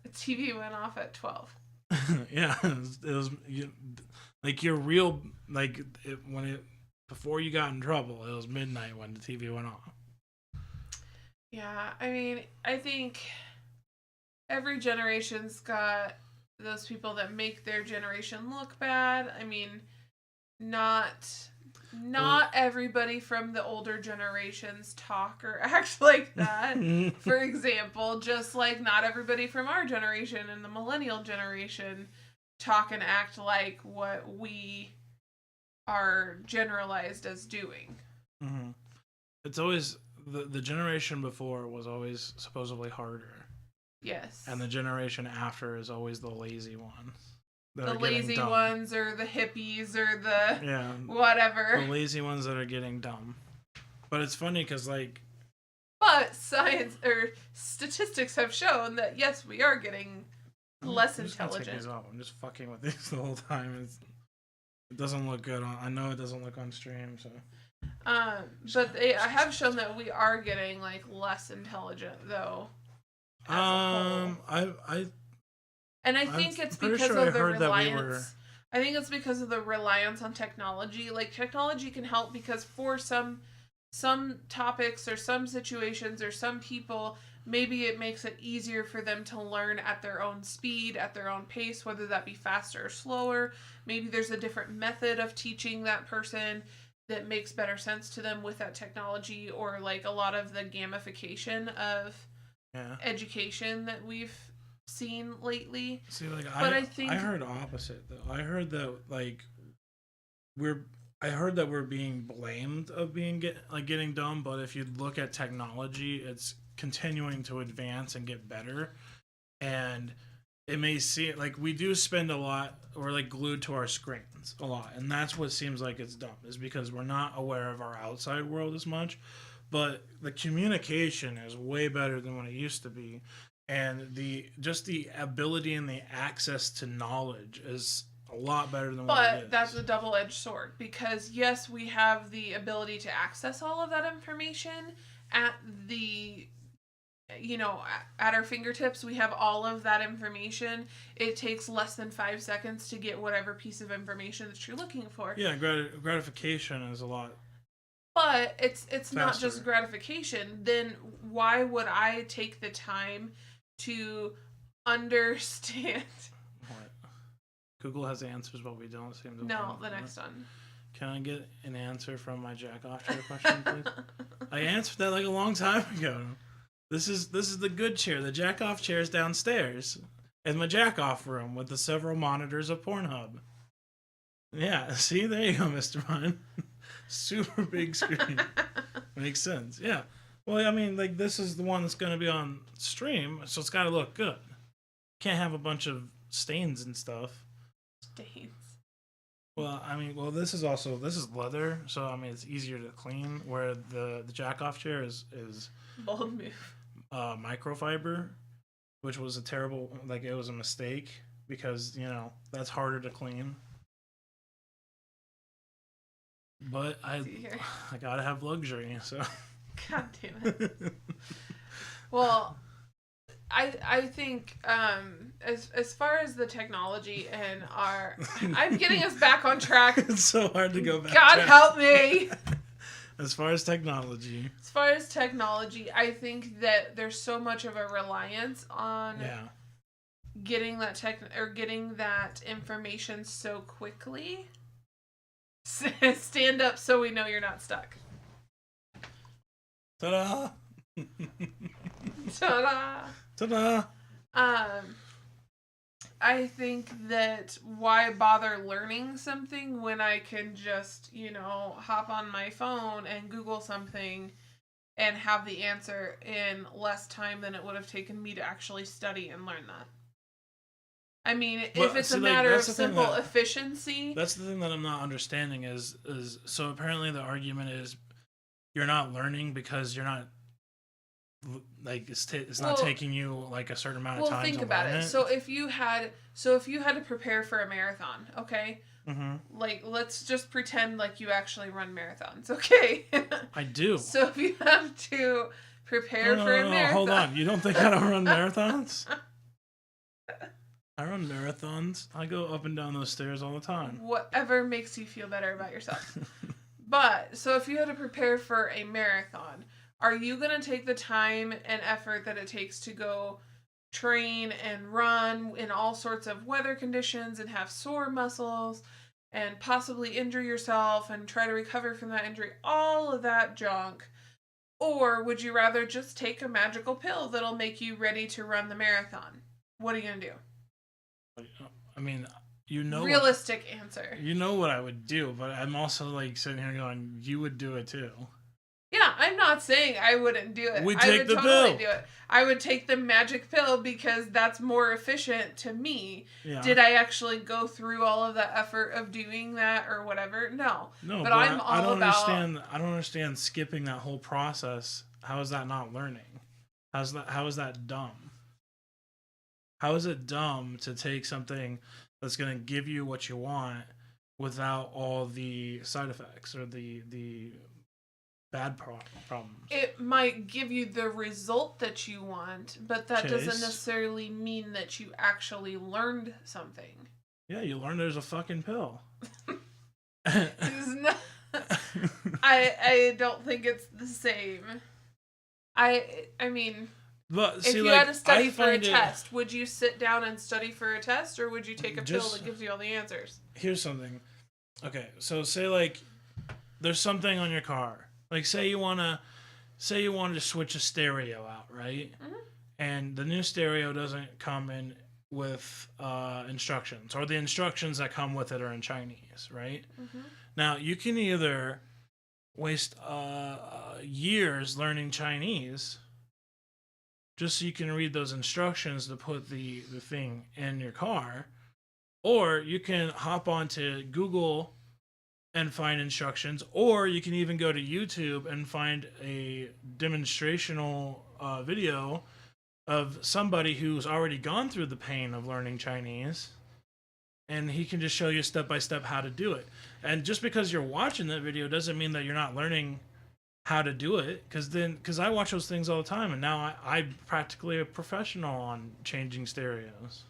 TV went off at 12. Yeah, it was like your real before you got in trouble. It was midnight when the TV went off. Yeah, I mean, I think every generation's got those people that make their generation look bad. I mean, not everybody from the older generations talk or act like that. For example, just like not everybody from our generation and the millennial generation talk and act like what we are generalized as doing. Mm-hmm. It's always the generation before was always supposedly harder. Yes. And the generation after is always the lazy ones. The lazy ones or the hippies or the whatever. The lazy ones that are getting dumb. But it's funny because But science or statistics have shown that yes, we are getting less intelligent. I'm just fucking with these the whole time. It doesn't look good I know it doesn't look on stream, so. But I have shown that we are getting less intelligent though. And I think it's because of the reliance. I think it's because of the reliance on technology. Like, technology can help because for some topics or some situations or some people, maybe it makes it easier for them to learn at their own speed, at their own pace, whether that be faster or slower. Maybe there's a different method of teaching that person that makes better sense to them with that technology, or like a lot of the gamification of education that we've seen lately. See, I think I heard opposite though. I heard that we're being blamed of getting dumb, but if you look at technology, it's continuing to advance and get better. And it may seem like we do spend a lot, we're glued to our screens a lot, and that's what seems like it's dumb, is because we're not aware of our outside world as much. But the communication is way better than what it used to be. And the ability and the access to knowledge is a lot better than what it is. But that's a double-edged sword, because yes, we have the ability to access all of that information at at our fingertips. We have all of that information. It takes less than 5 seconds to get whatever piece of information that you're looking for. Yeah, gratification is a lot. But it's not just gratification. Then why would I take the time to understand? What? Google has answers, but we don't seem to. No, the next one. Can I get an answer from my jack-off chair question, please? I answered that a long time ago. This is the good chair. The jack-off chair is downstairs in my jack-off room with the several monitors of Pornhub. Yeah, see, there you go, Mr. Mine. Super big screen. Makes sense. Yeah. Well, I mean, this is the one that's going to be on stream, so it's got to look good. Can't have a bunch of stains and stuff. Stains. Well, I mean, this is leather, so I mean it's easier to clean. Where the jack-off chair is bold move. Microfiber, which was a terrible, it was a mistake, because that's harder to clean. But I gotta have luxury, so. God damn it. Well, I think as far as the technology and I'm getting us back on track. It's so hard to go back. God help me. As far as technology, I think that there's so much of a reliance on getting that information so quickly. Stand up so we know you're not stuck. Ta-da! Ta-da! Ta-da! I think that why bother learning something when I can just, hop on my phone and Google something and have the answer in less time than it would have taken me to actually study and learn that. I mean, if it's a matter of simple efficiency... That's the thing that I'm not understanding is so apparently the argument is you're not learning because you're not... Like it's not taking you like a certain amount of time. Well, think to about learn it. So if you had to prepare for a marathon, okay? Mm-hmm. Like let's just pretend like you actually run marathons, okay? I do. So if you have to prepare for a marathon, hold on. You don't think I don't run marathons? I run marathons. I go up and down those stairs all the time. Whatever makes you feel better about yourself. But so if you had to prepare for a marathon. Are you going to take the time and effort that it takes to go train and run in all sorts of weather conditions and have sore muscles and possibly injure yourself and try to recover from that injury? All of that junk. Or would you rather just take a magical pill that'll make you ready to run the marathon? What are you going to do? I mean, realistic answer. You know what I would do, but I'm also like sitting here going, you would do it too. Yeah, I'm not saying I wouldn't do it. We take the pill. Do it. I would take the magic pill because that's more efficient to me. Yeah. Did I actually go through all of the effort of doing that or whatever? No. No, but I'm I don't about... I don't understand skipping that whole process. How is that not learning? How is that dumb? How is it dumb to take something that's going to give you what you want without all the side effects or the bad problems? It might give you the result that you want, but that doesn't necessarily mean that you actually learned something. Yeah, you learned there's a fucking pill. It's not, I don't think it's the same. I mean, but, if you had to study for a test, would you sit down and study for a test, or would you take a pill that gives you all the answers? Here's something. Okay, so say like there's something on your car. Like say you wanted to switch a stereo out, right? Mm-hmm. And the new stereo doesn't come in with instructions, or the instructions that come with it are in Chinese, right? Mm-hmm. Now you can either waste years learning Chinese just so you can read those instructions to put the thing in your car, or you can hop onto Google and find instructions, or you can even go to YouTube and find a demonstrational video of somebody who's already gone through the pain of learning Chinese, and he can just show you step by step how to do it. And just because you're watching that video doesn't mean that you're not learning how to do it, because I watch those things all the time, and now I'm practically a professional on changing stereos.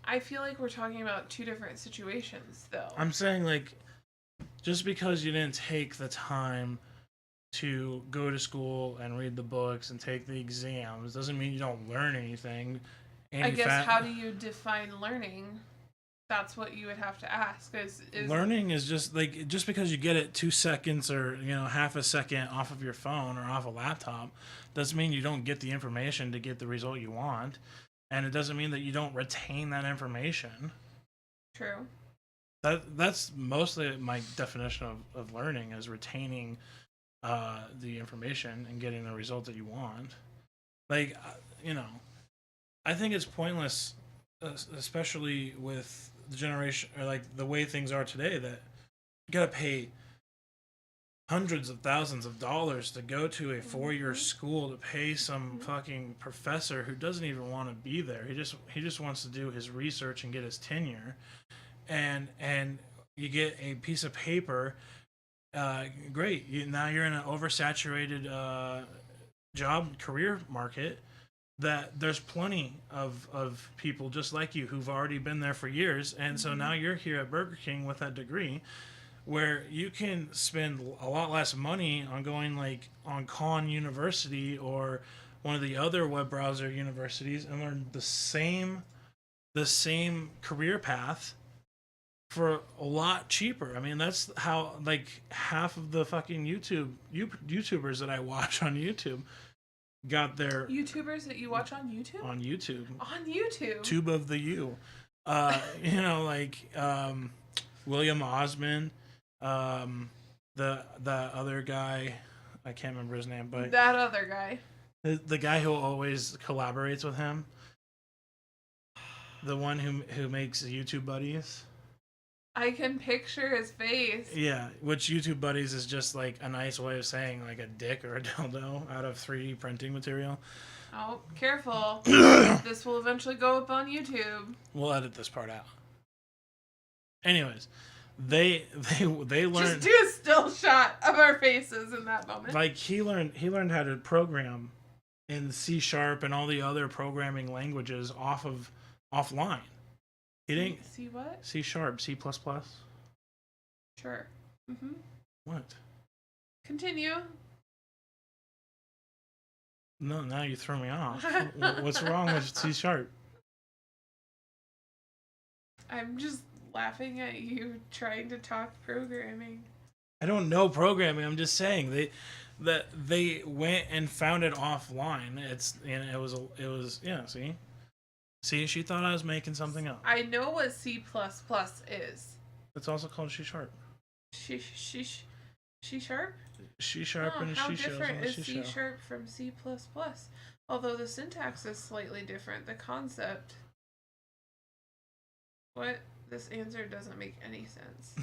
I feel like we're talking about two different situations, though. I'm saying, like, just because you didn't take the time to go to school and read the books and take the exams doesn't mean you don't learn anything. I guess, how do you define learning? That's what you would have to ask. Learning is just, like, just because you get it 2 seconds or, half a second off of your phone or off a laptop doesn't mean you don't get the information to get the result you want. And it doesn't mean that you don't retain that information. True. That's mostly my definition of learning, is retaining the information and getting the result that you want. Like, I think it's pointless, especially with the generation, or like the way things are today, that you gotta pay hundreds of thousands of dollars to go to a 4-year school to pay some fucking professor who doesn't even want to be there. He just wants to do his research and get his tenure, and you get a piece of paper. Great. Now you're in an oversaturated job career market. That there's plenty of people just like you who've already been there for years, and so now you're here at Burger King with that degree, where you can spend a lot less money on going like on Khan University or one of the other web browser universities and learn the same career path for a lot cheaper. I mean, that's how like half of the fucking YouTubers that I watch on YouTube got their YouTubers that you watch on YouTube? on YouTube. On YouTube. Tube of the U. You know, like William Osmond, the other guy, I can't remember his name, but that other guy. the guy who always collaborates with him. The one who makes YouTube Buddies. I can picture his face. Yeah, which YouTube Buddies is just like a nice way of saying like a dick or a dildo out of 3D printing material. Oh, careful. This will eventually go up on YouTube. We'll edit this part out. Anyways, they learned. Just do a still shot of our faces in that moment. Like he learned how to program in C# and all the other programming languages offline. He didn't See what? C#, C++. Sure. Mm-hmm. What? Continue. No, now you throw me off. What's wrong with C#? I'm just laughing at you trying to talk programming. I don't know programming. I'm just saying they went and found it offline. It was yeah. See, she thought I was making something up. I know what C++ is. It's also called C#. C sharp? C# Oh, and how she shows different on the is she C# show. from C++? Although the syntax is slightly different, the concept. What? This answer doesn't make any sense.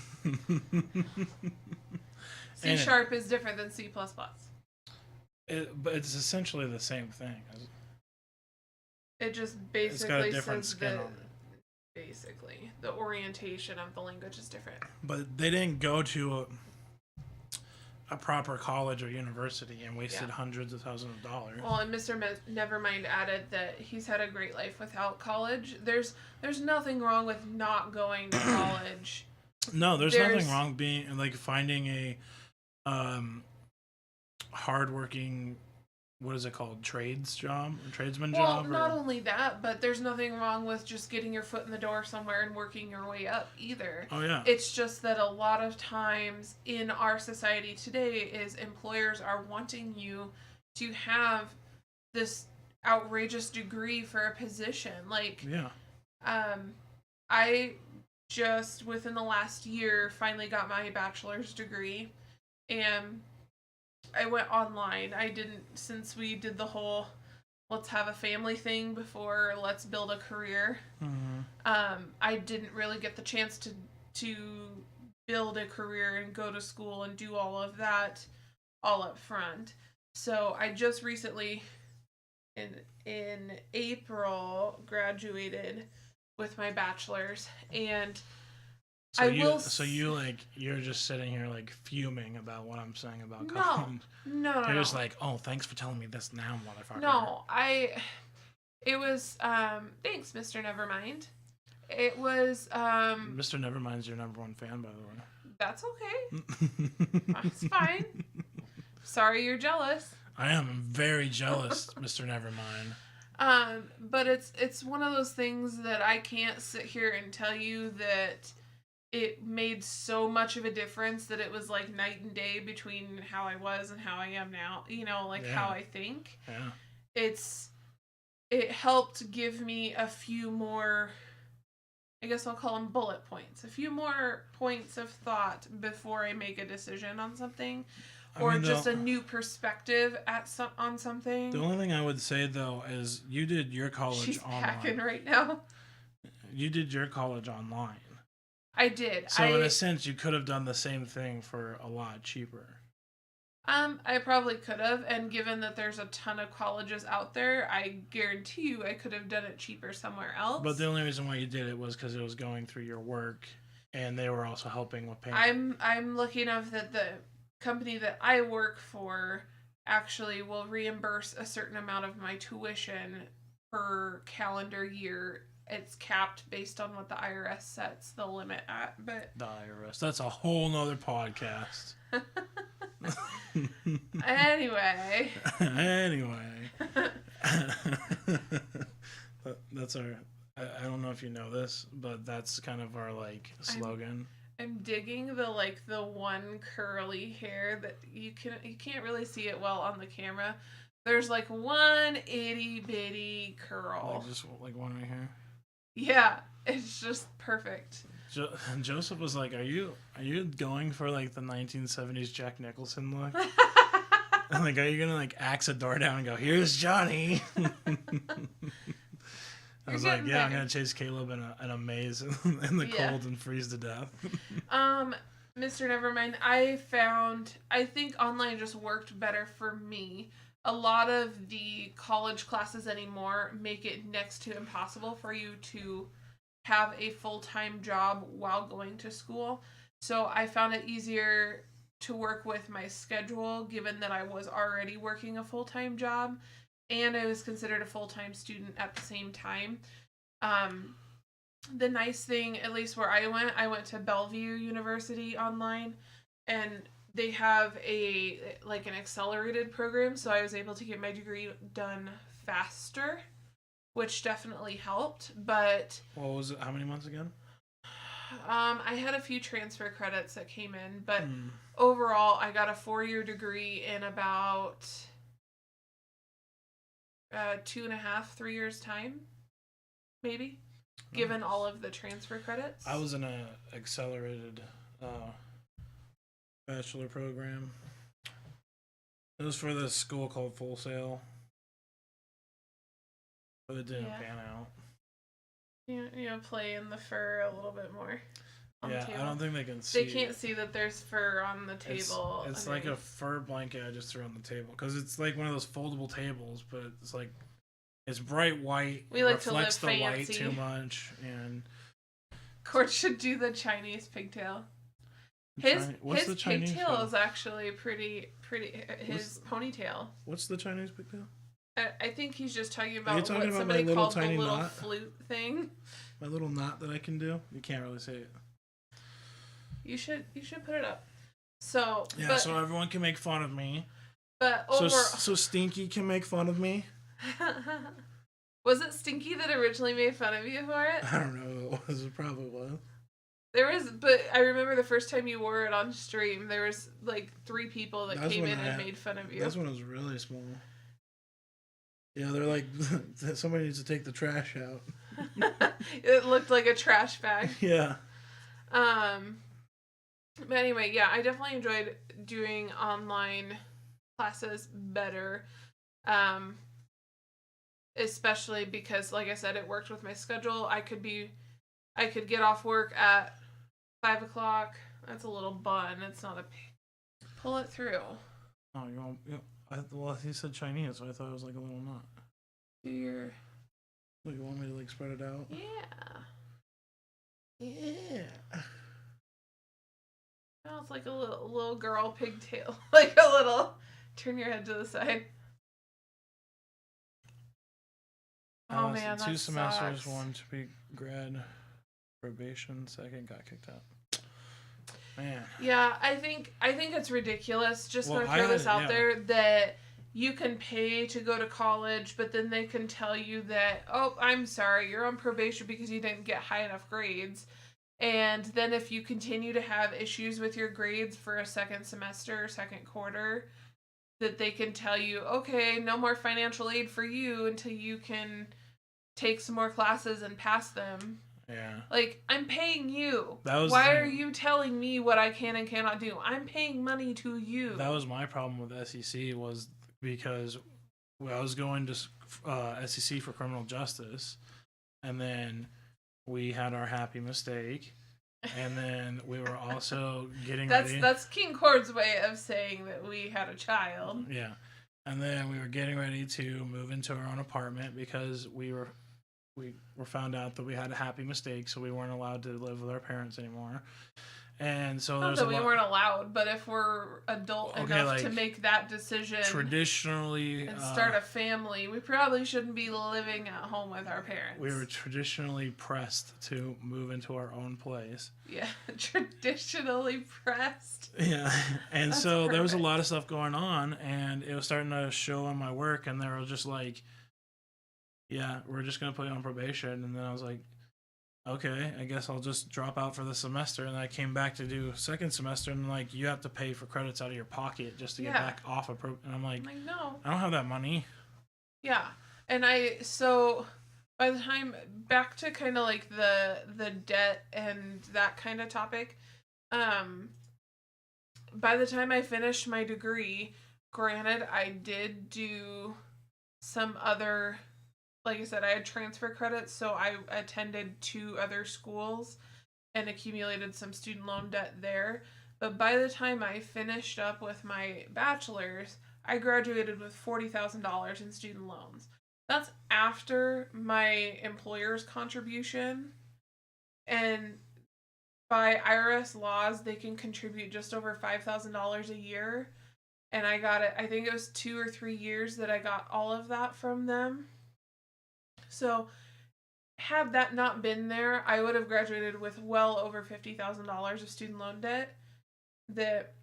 C# is different than C++. But it's essentially the same thing. It just It's got a basically different says skin that on it. basically the orientation of the language is different. But they didn't go to a proper college or university and wasted hundreds of thousands of dollars. Well, and Mr. Nevermind added that he's had a great life without college. There's nothing wrong with not going to college. No, there's nothing wrong being like finding a hardworking, what is it called, tradesman Well, job? not only that, but there's nothing wrong with just getting your foot in the door somewhere and working your way up either. Oh yeah. It's just that a lot of times in our society today is employers are wanting you to have this outrageous degree for a position. Like, yeah. I just within the last year finally got my bachelor's degree, and I went online. I didn't, since we did the whole let's have a family thing before let's build a career. Mm-hmm. I didn't really get the chance to build a career and go to school and do all of that all up front. So I just recently in April graduated with my bachelor's, and you're just sitting here like fuming about what I'm saying about college. No. You're just like, oh, thanks for telling me this now, motherfucker. No, it was thanks, Mr. Nevermind. It was Mr. Nevermind's your number one fan, by the way. That's okay. That's fine. Sorry you're jealous. I am very jealous, Mr. Nevermind. But it's one of those things that I can't sit here and tell you that it made so much of a difference that it was like night and day between how I was and how I am now. You know, like how I think. Yeah. It helped give me a few more, I guess I'll call them bullet points, a few more points of thought before I make a decision on something. Or just a new perspective on something. The only thing I would say, though, is you did your college She's online. packing right now. You did your college online. I did. So in a sense, you could have done the same thing for a lot cheaper. I probably could have, and given that there's a ton of colleges out there, I guarantee you I could have done it cheaper somewhere else. But the only reason why you did it was because it was going through your work, and they were also helping with paying. I'm lucky enough that the company that I work for actually will reimburse a certain amount of my tuition per calendar year. It's capped based on what the IRS sets the limit at, but the IRS, that's a whole nother podcast. anyway. That's our. I don't know if you know this, but that's kind of our like slogan. I'm digging the one curly hair that you can't really see it well on the camera. There's like one itty bitty curl. Like just like one right here. Yeah, it's just perfect. Joseph was like, "Are you going for like the 1970s Jack Nicholson look? I'm like, are you gonna like axe a door down and go, here's Johnny?" I was like, yeah, I'm gonna chase Caleb in a maze in the cold and freeze to death. Mr. Nevermind, I think online just worked better for me. A lot of the college classes anymore make it next to impossible for you to have a full-time job while going to school. So I found it easier to work with my schedule, given that I was already working a full-time job and I was considered a full-time student at the same time. The nice thing, at least where I went to Bellevue University online, and they have an accelerated program, so I was able to get my degree done faster, which definitely helped. But what was it? How many months again? I had a few transfer credits that came in, but overall, I got a 4-year degree in about 2.5, 3 years time, maybe, given all of the transfer credits. I was in a accelerated bachelor program. It was for this school called Full Sail, but it didn't pan out. Play in the fur a little bit more. On the table. I don't think they can see. They can't see that there's fur on the table. It's like a fur blanket I just threw on the table because it's like one of those foldable tables, but it's like it's bright white. We like reflects to live the fancy. light too much, and Court should do the Chinese pigtail. His pigtail is actually pretty. His ponytail. What's the Chinese pigtail? I think he's just talking about what somebody called the little knot? flute thing. My little knot that I can do. You can't really see it. You should put it up. So so everyone can make fun of me. But so Stinky can make fun of me. Was it Stinky that originally made fun of you for it? I don't know. It probably was. But I remember the first time you wore it on stream, there was like 3 people that came in and made fun of you. That's when it was really small. Yeah, they're like, somebody needs to take the trash out. It looked like a trash bag. Yeah. But anyway, yeah, I definitely enjoyed doing online classes better. Especially because, like I said, it worked with my schedule. I could get off work at 5 o'clock. That's a little bun. It's not a... Pull it through. Oh, you want... well, he said Chinese, so I thought it was like a little knot. Do your... What, you want me to like spread it out? Yeah. Oh, it's like a little girl pigtail. Like a little... Turn your head to the side. Oh man, 2 semesters, sucks. 1 to be grad, probation, 2nd got kicked out. Man. Yeah, I think it's ridiculous. Just gonna throw this out there that you can pay to go to college, but then they can tell you that, oh, I'm sorry, you're on probation because you didn't get high enough grades. And then if you continue to have issues with your grades for a 2nd semester or 2nd quarter, that they can tell you, okay, no more financial aid for you until you can take some more classes and pass them. Yeah. Like, I'm paying you. Why are you telling me what I can and cannot do? I'm paying money to you. That was my problem with SEC, was because I was going to SEC for criminal justice, and then we had our happy mistake, and then we were also getting ready. That's King Cord's way of saying that we had a child. Yeah. And then we were getting ready to move into our own apartment because we were found out that we had a happy mistake, so we weren't allowed to live with our parents anymore. And so not that we weren't allowed, but if we're adult enough to make that decision traditionally and start a family, we probably shouldn't be living at home with our parents. We were traditionally pressed to move into our own place. Yeah, traditionally pressed. Yeah, and That's so there was a perfect. lot of stuff going on, and it was starting to show on my work, and they were just like, "Yeah, we're just gonna put you on probation." And then I was like, "Okay, I guess I'll just drop out for the semester." And I came back to do second semester, and like, you have to pay for credits out of your pocket just to get Yeah. back off of and I'm like, I'm like, no. I don't have that money. Yeah. And so by the time back to kind of like the debt and that kind of topic, by the time I finished my degree, granted I did do some other, like I said, I had transfer credits, so I attended 2 other schools and accumulated some student loan debt there. But by the time I finished up with my bachelor's, I graduated with $40,000 in student loans. That's after my employer's contribution. And by IRS laws, they can contribute just over $5,000 a year. And I got it, I think it was 2 or 3 years that I got all of that from them. So, had that not been there, I would have graduated with well over $50,000 of student loan debt. That,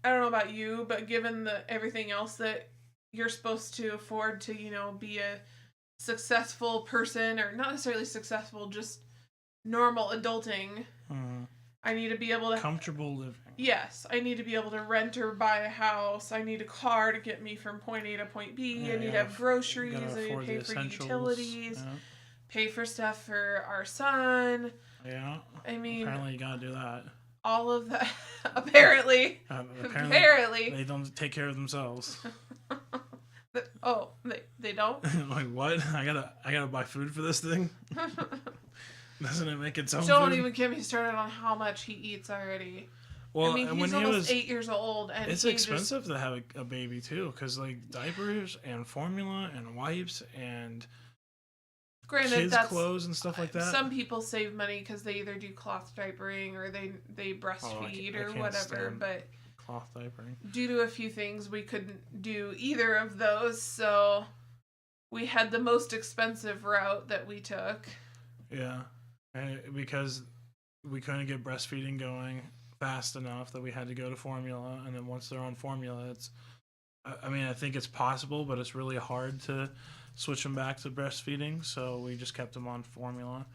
I don't know about you, but given everything else that you're supposed to afford to, be a successful person, or not necessarily successful, just normal adulting, I need to be able to... Comfortable living. Yes, I need to be able to rent or buy a house. I need a car to get me from point A to point B. Yeah, I need to have groceries. I need to pay for utilities. Yeah. Pay for stuff for our son. Yeah. I mean... Apparently you gotta do that. All of that. Apparently. Apparently. They don't take care of themselves. They don't? Like, what? I gotta buy food for this thing? Doesn't it make its own Don't food? even get me started on how much he eats already. Well, I mean, he's almost 8 years old, and it's expensive to have a baby too, because like diapers and formula and wipes and kids' clothes and stuff like that. Some people save money because they either do cloth diapering or they breastfeed or whatever. But cloth diapering, due to a few things, we couldn't do either of those, so we had the most expensive route that we took. Yeah, and because we couldn't get breastfeeding going fast enough that we had to go to formula, and then once they're on formula, I think it's possible, but it's really hard to switch them back to breastfeeding, so we just kept them on formula.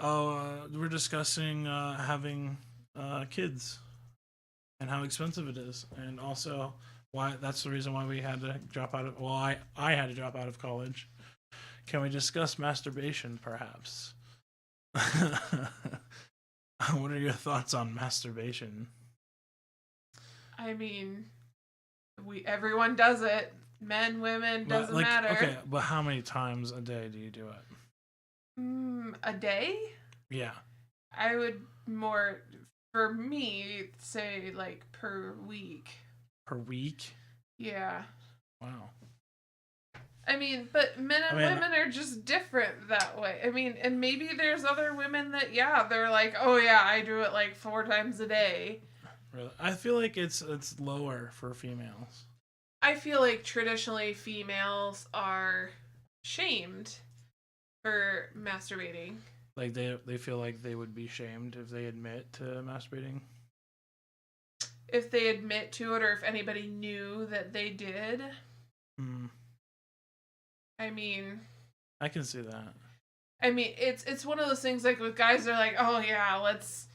We're discussing having kids and how expensive it is, and also why that's the reason why we had to drop out of, I had to drop out of college. Can we discuss masturbation, perhaps? What are your thoughts on masturbation? I mean, everyone does it. Men, women, doesn't matter. Okay, but how many times a day do you do it? A day? Yeah. I would more, for me, say like per week. Per week? Yeah. Wow. I mean, but men and women are just different that way. I mean, and maybe there's other women that, they're like, oh yeah, I do it like 4 times a day. Really? I feel like it's lower for females. I feel like traditionally females are shamed for masturbating. Like they feel like they would be shamed if they admit to masturbating? If they admit to it, or if anybody knew that they did. I mean, I can see that. I mean, it's one of those things like with guys, they're like, oh yeah, let's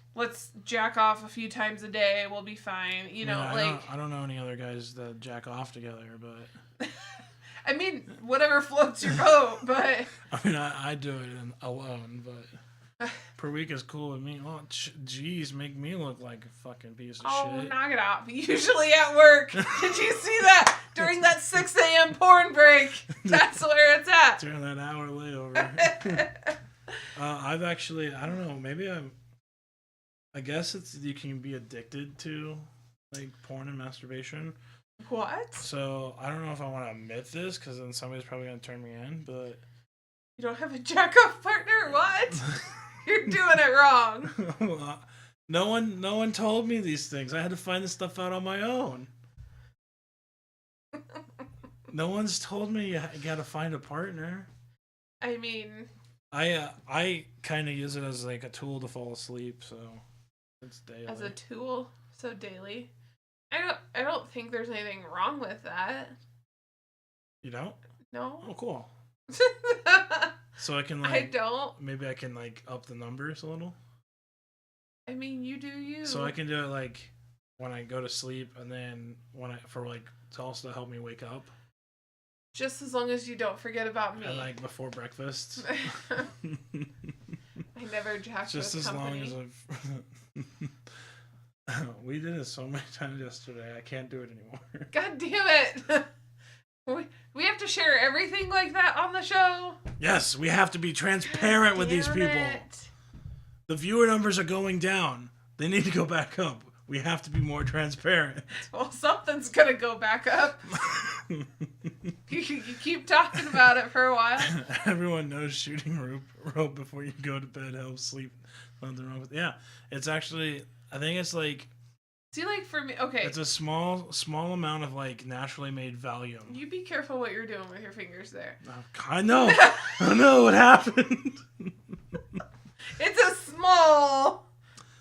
jack off a few times a day, we'll be fine. I don't know any other guys that jack off together, but I mean, whatever floats your boat, but I mean, I do it alone, but per week is cool with me. Oh, geez, make me look like a fucking piece of shit. Oh, knock it off. Usually at work. Did you see that? During that 6 a.m. porn break. That's where it's at. During that hour layover. I've actually, I don't know, maybe I guess you can be addicted to like porn and masturbation. What? So I don't know if I want to admit this, because then somebody's probably going to turn me in, but... You don't have a jack-off partner? What? You're doing it wrong. No one told me these things. I had to find this stuff out on my own. No one's told me you gotta find a partner. I mean... I kind of use it as like a tool to fall asleep, so... It's daily. as a tool. So daily. I don't think there's anything wrong with that. You don't? No. Oh, cool. So I can I don't. maybe I can up the numbers a little. I mean, you do you. So I can do it when I go to sleep, and then to also help me wake up. Just as long as you don't forget about me. And before breakfast. I never jacked Just with as company. long as I've. We did it so many times yesterday. I can't do it anymore. God damn it! We have to share everything like that on the show. Yes, we have to be transparent with these people. It. The viewer numbers are going down. They need to go back up. We have to be more transparent. Well, something's gonna go back up. You keep talking about it for a while. Everyone knows shooting rope before you go to bed helps sleep. Nothing wrong with it. Yeah, it's actually. I think it's See, for me, okay. It's a small amount of naturally made Valium. You be careful what you're doing with your fingers there. I know. I know what happened. It's a small.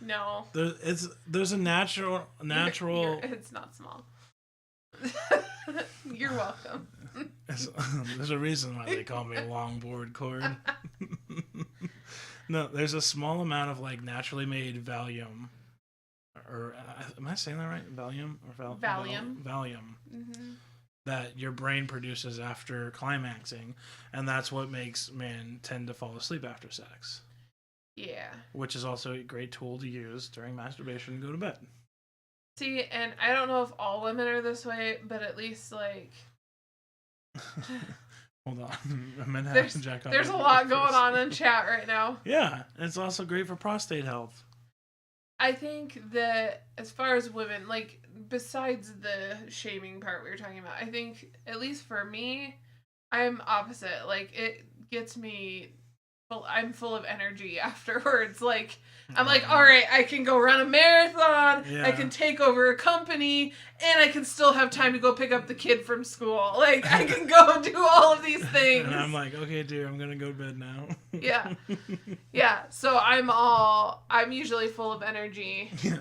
No. There's a natural. It's not small. You're welcome. There's a reason why they call me longboard cord. No, there's a small amount of naturally made Valium. Or am I saying that right? Valium or Valium. Valium. Mm-hmm. That your brain produces after climaxing, and that's what makes men tend to fall asleep after sex. Yeah. Which is also a great tool to use during masturbation and go to bed. See, and I don't know if all women are this way, but at least Hold on. Men have there's to jack off there's a lot going on in chat right now. Yeah, it's also great for prostate health. I think that as far as women, besides the shaming part we were talking about, I think, at least for me, I'm opposite. It gets me, I'm full of energy afterwards. I'm all right, I can go run a marathon, Yeah. I can take over a company, and I can still have time to go pick up the kid from school. I can go do all of these things. And I'm okay, dude, I'm gonna go to bed now. Yeah. Yeah, so I'm usually full of energy. Yeah.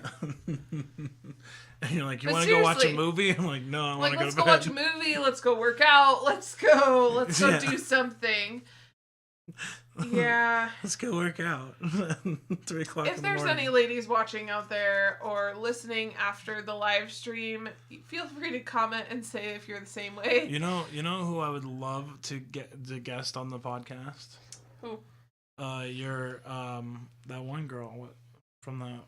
And you're you But want to go watch a seriously, movie? I'm no, I want to go to bed. let's go watch a movie, let's go work out, let's go Yeah. do something. Yeah. Let's go work out. 3 o'clock If in the there's morning. any ladies watching out there or listening after the live stream, feel free to comment and say if you're the same way. You know who I would love to get the guest on the podcast? Who? Your that one girl from the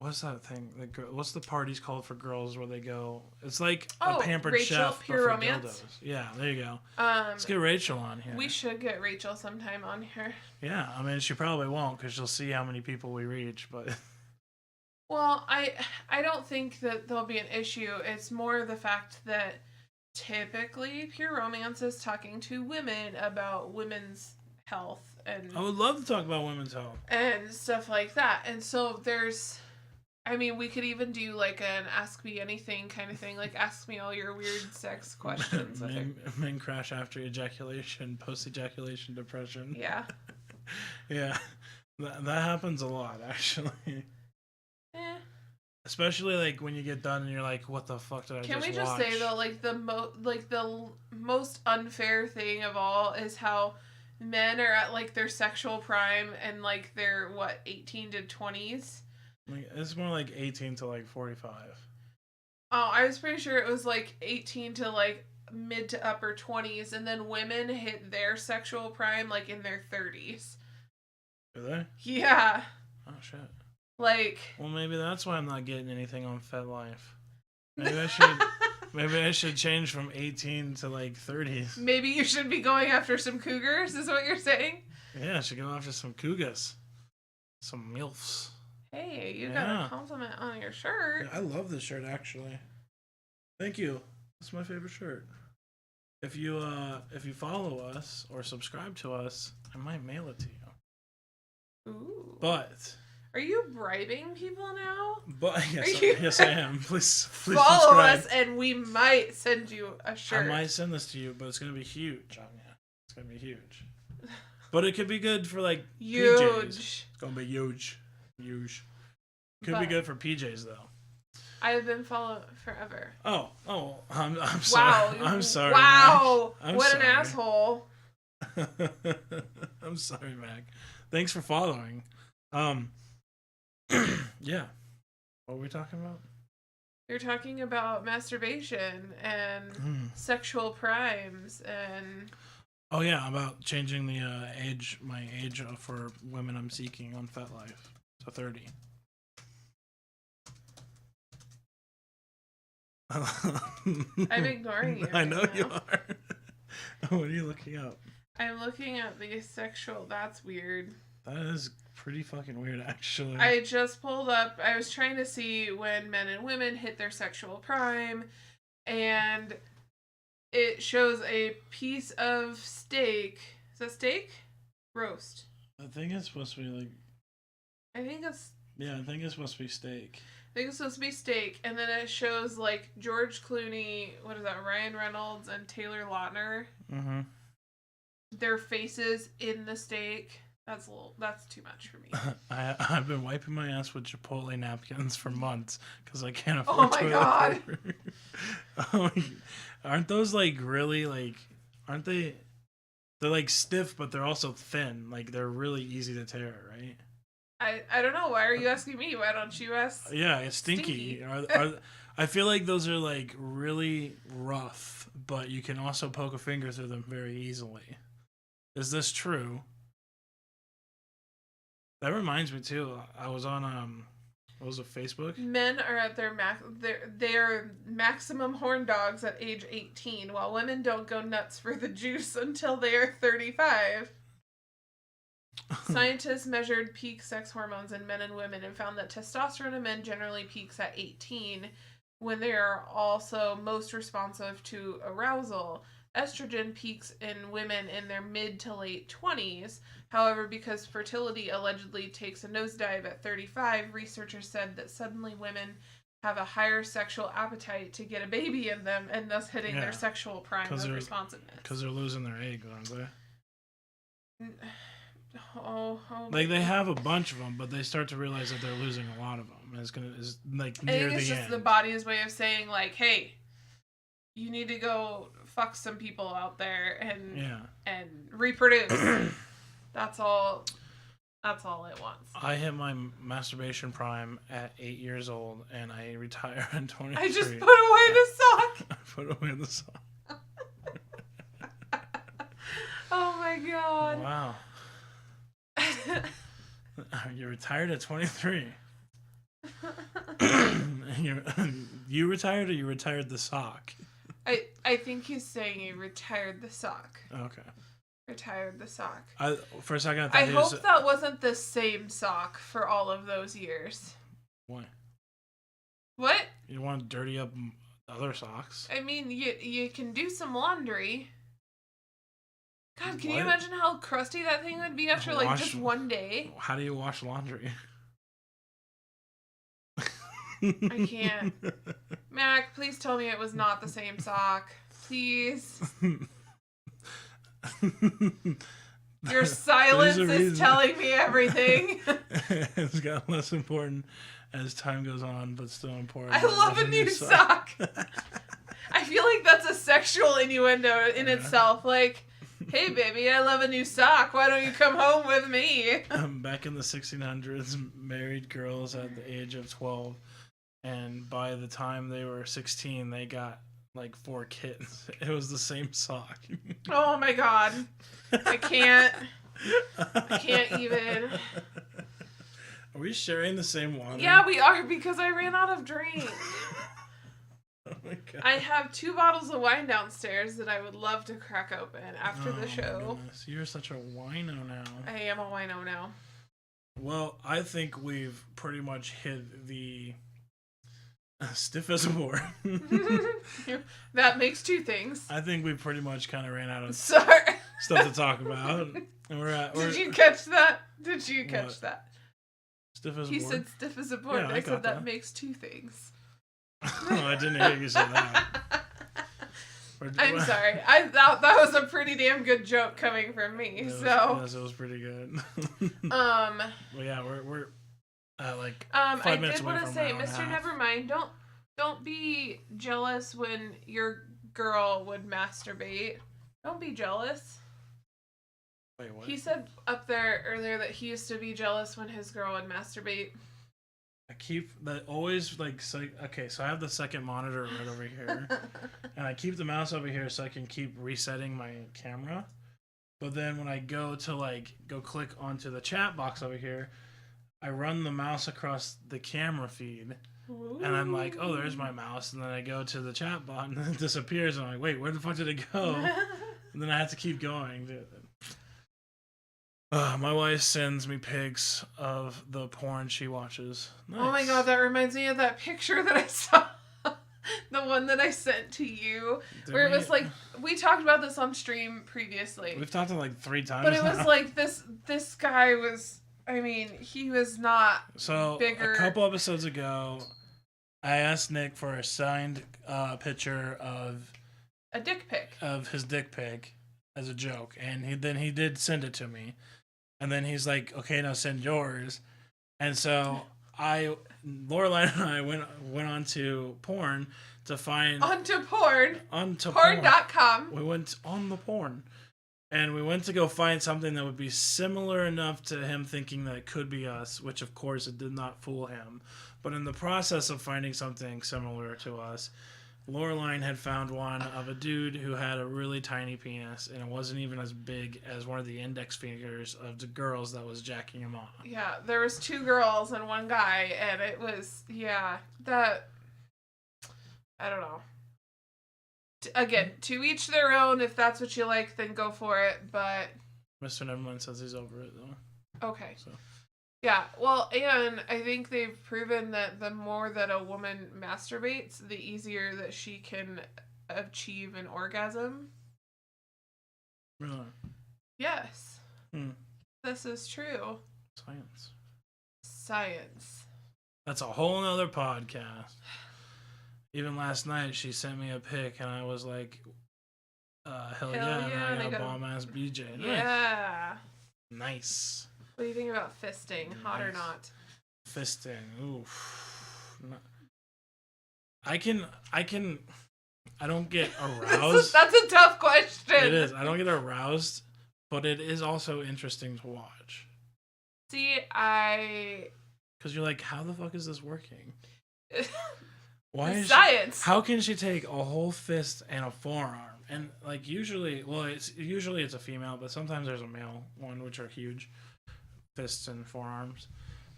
what's that thing? What's the parties called for girls where they go? It's a pampered Rachel, chef. Pure but for Romance? dildos. Yeah, there you go. Let's get Rachel on here. We should get Rachel sometime on here. Yeah, I mean she probably won't because she'll see how many people we reach, but. Well, I don't think that there'll be an issue. It's more the fact that typically Pure Romance is talking to women about women's health and I would love to talk about women's health and stuff like that. And so we could even do an ask me anything kind of thing, ask me all your weird sex questions. men crash after ejaculation, post-ejaculation depression. Yeah. Yeah, that happens a lot actually. Eh. Especially when you get done and you're what the fuck did I Can just we just watch? say though, the most unfair thing of all is how men are at their sexual prime and they're 18 to 20s. It's more 18 to 45. Oh, I was pretty sure it was 18 to mid to upper 20s, and then women hit their sexual prime in their 30s. Do they? Yeah. Oh shit. Well, maybe that's why I'm not getting anything on FetLife. Maybe I should change from 18 to 30s. Maybe you should be going after some cougars, is what you're saying? Yeah, I should go after some cougars. Some MILFs. Hey, you got a compliment on your shirt. Yeah, I love this shirt actually. Thank you. It's my favorite shirt. If you follow us or subscribe to us, I might mail it to you. Ooh. But Are you bribing people now? Yes, I am. Please Follow subscribe. us and we might send you a shirt. I might send this to you, but it's gonna be huge, Anya. It's gonna be huge. But it could be good for huge. PJs. It's gonna be huge. Huge. Could But be good for PJs though. I've been following forever. Oh, I'm sorry. Wow. I'm sorry. Wow. Mac. I'm What sorry. an asshole. I'm sorry, Mac. Thanks for following. Yeah. What were we talking about? You're talking about masturbation and sexual primes and... Oh yeah, about changing the my age for women I'm seeking on FetLife to 30. I'm ignoring you. I right know now. you are. What are you looking up? I'm looking at the sexual... That's weird. That is pretty fucking weird, actually. I just pulled up... I was trying to see when men and women hit their sexual prime, and it shows a piece of steak. Is that steak? Roast. I think it's supposed to be like... I think it's supposed to be steak. supposed to be steak, and then it shows, like, George Clooney, what is that, Ryan Reynolds and Taylor Lautner. Mm-hmm. Their faces in the steak. That's too much for me. I've been wiping my ass with Chipotle napkins for months because I can't Oh afford my toilet God. paper. Aren't those like really like? Aren't they? They're like stiff, but they're also thin. Like they're really easy to tear, right? I don't know. Why are you asking me? Why don't you ask? Yeah, it's stinky. I feel like those are like really rough, but you can also poke a finger through them very easily. Is this true? That reminds me too. I was on what was it, Facebook? Men are at their their maximum horn dogs at age 18, while women don't go nuts for the juice until they are 35. Scientists measured peak sex hormones in men and women and found that testosterone in men generally peaks at 18, when they are also most responsive to arousal. Estrogen peaks in women in their mid to late 20s. However, because fertility allegedly takes a nosedive at 35, researchers said that suddenly women have a higher sexual appetite to get a baby in them, and thus hitting their sexual prime of responsiveness. Because they're losing their eggs, aren't they? Like they have a bunch of them, but they start to realize that they're losing a lot of them. It's like near the end. I think it's just the body's way of saying, like, hey, you need to go fuck some people out there and reproduce. That's all it wants. I hit my masturbation prime at 8 years old, and I retire at 23. I just put away the sock. I put away the sock. Oh my God. Wow. You retired at 23. You retired, or you retired the sock? I think he's saying he retired the sock. Okay. Retired the sock. For a second, I hope that wasn't the same sock for all of those years. Why? What? You want to dirty up other socks? I mean, you can do some laundry. God, can you What? imagine how crusty that thing would be after like just one day? How do you wash laundry? I can't. Mac, please tell me it was not the same sock. Please. Your silence is telling me everything. It's got less important as time goes on, but still important. I love a new sock. I feel like that's a sexual innuendo in itself. Like, hey, baby, I love a new sock. Why don't you come home with me? Back in the 1600s, married girls at the age of 12, and by the time they were 16, they got like 4 kids. It was the same sock. Oh my God. I can't even. Are we sharing the same water? Yeah, we are, because I ran out of drink. Oh my God. I have 2 bottles of wine downstairs that I would love to crack open after the show. Goodness. You're such a wino now. I am a wino now. Well, I think we've pretty much hit the stiff as a board. That makes 2 things. I think we pretty much kind of ran out of Sorry. stuff to talk about. And Did you catch that? Did you catch What? that? Stiff as a He board? said stiff as a board. Yeah, I I said got that that. makes 2 things. Oh, I didn't hear you say that. I'm sorry. I thought that was a pretty damn good joke coming from me. Yes, So it was pretty good. Well, yeah, we're like I 5 minutes did away want to from say, an hour and a Mr. half. Nevermind, don't be jealous when your girl would masturbate. Don't be jealous. Wait, what? He said up there earlier that he used to be jealous when his girl would masturbate. I keep that always like so. Okay, so I have the second monitor right over here, and I keep the mouse over here so I can keep resetting my camera. But then when I go to go click onto the chat box over here, I run the mouse across the camera feed, and I'm like, oh, there's my mouse, and then I go to the chat bot, and then it disappears, and I'm like, wait, where the fuck did it go? And then I have to keep going. My wife sends me pics of the porn she watches. Nice. Oh my god, that reminds me of that picture that I saw. The one that I sent to you. Where it was like, we talked about this on stream previously. We've talked it like 3 times. But it was now. like this guy was, I mean, he was not bigger. A couple episodes ago, I asked Nick for a signed picture of a dick pic. Of his dick pic as a joke. And he did send it to me. And then he's like, okay, now send yours. And so Lorelai and I went on to porn to find... Onto porn. Onto porn.com. We went on the porn. And we went to go find something that would be similar enough to him thinking that it could be us, which of course it did not fool him. But in the process of finding something similar to us, Lorelai had found one of a dude who had a really tiny penis, and it wasn't even as big as one of the index fingers of the girls that was jacking him off. Yeah, there was 2 girls and 1 guy, and it was, that, I don't know. Again, to each their own. If that's what you like, then go for it, but... Mr. Nevermind says he's over it, though. Okay. So. Yeah, well, and I think they've proven that the more that a woman masturbates, the easier that she can achieve an orgasm. Really? Yes. This is true. Science. That's a whole nother podcast. Even last night, she sent me a pic, and I was like, hell yeah, and I got a bomb-ass BJ. Yeah. Nice. What do you think about fisting? Hot or not? Fisting. Oof. I don't get aroused. That's a tough question. It is. I don't get aroused, but it is also interesting to watch. See, Because you're like, how the fuck is this working? Why is science? How can she take a whole fist and a forearm? And like usually it's a female, but sometimes there's a male one, which are huge. Fists and forearms.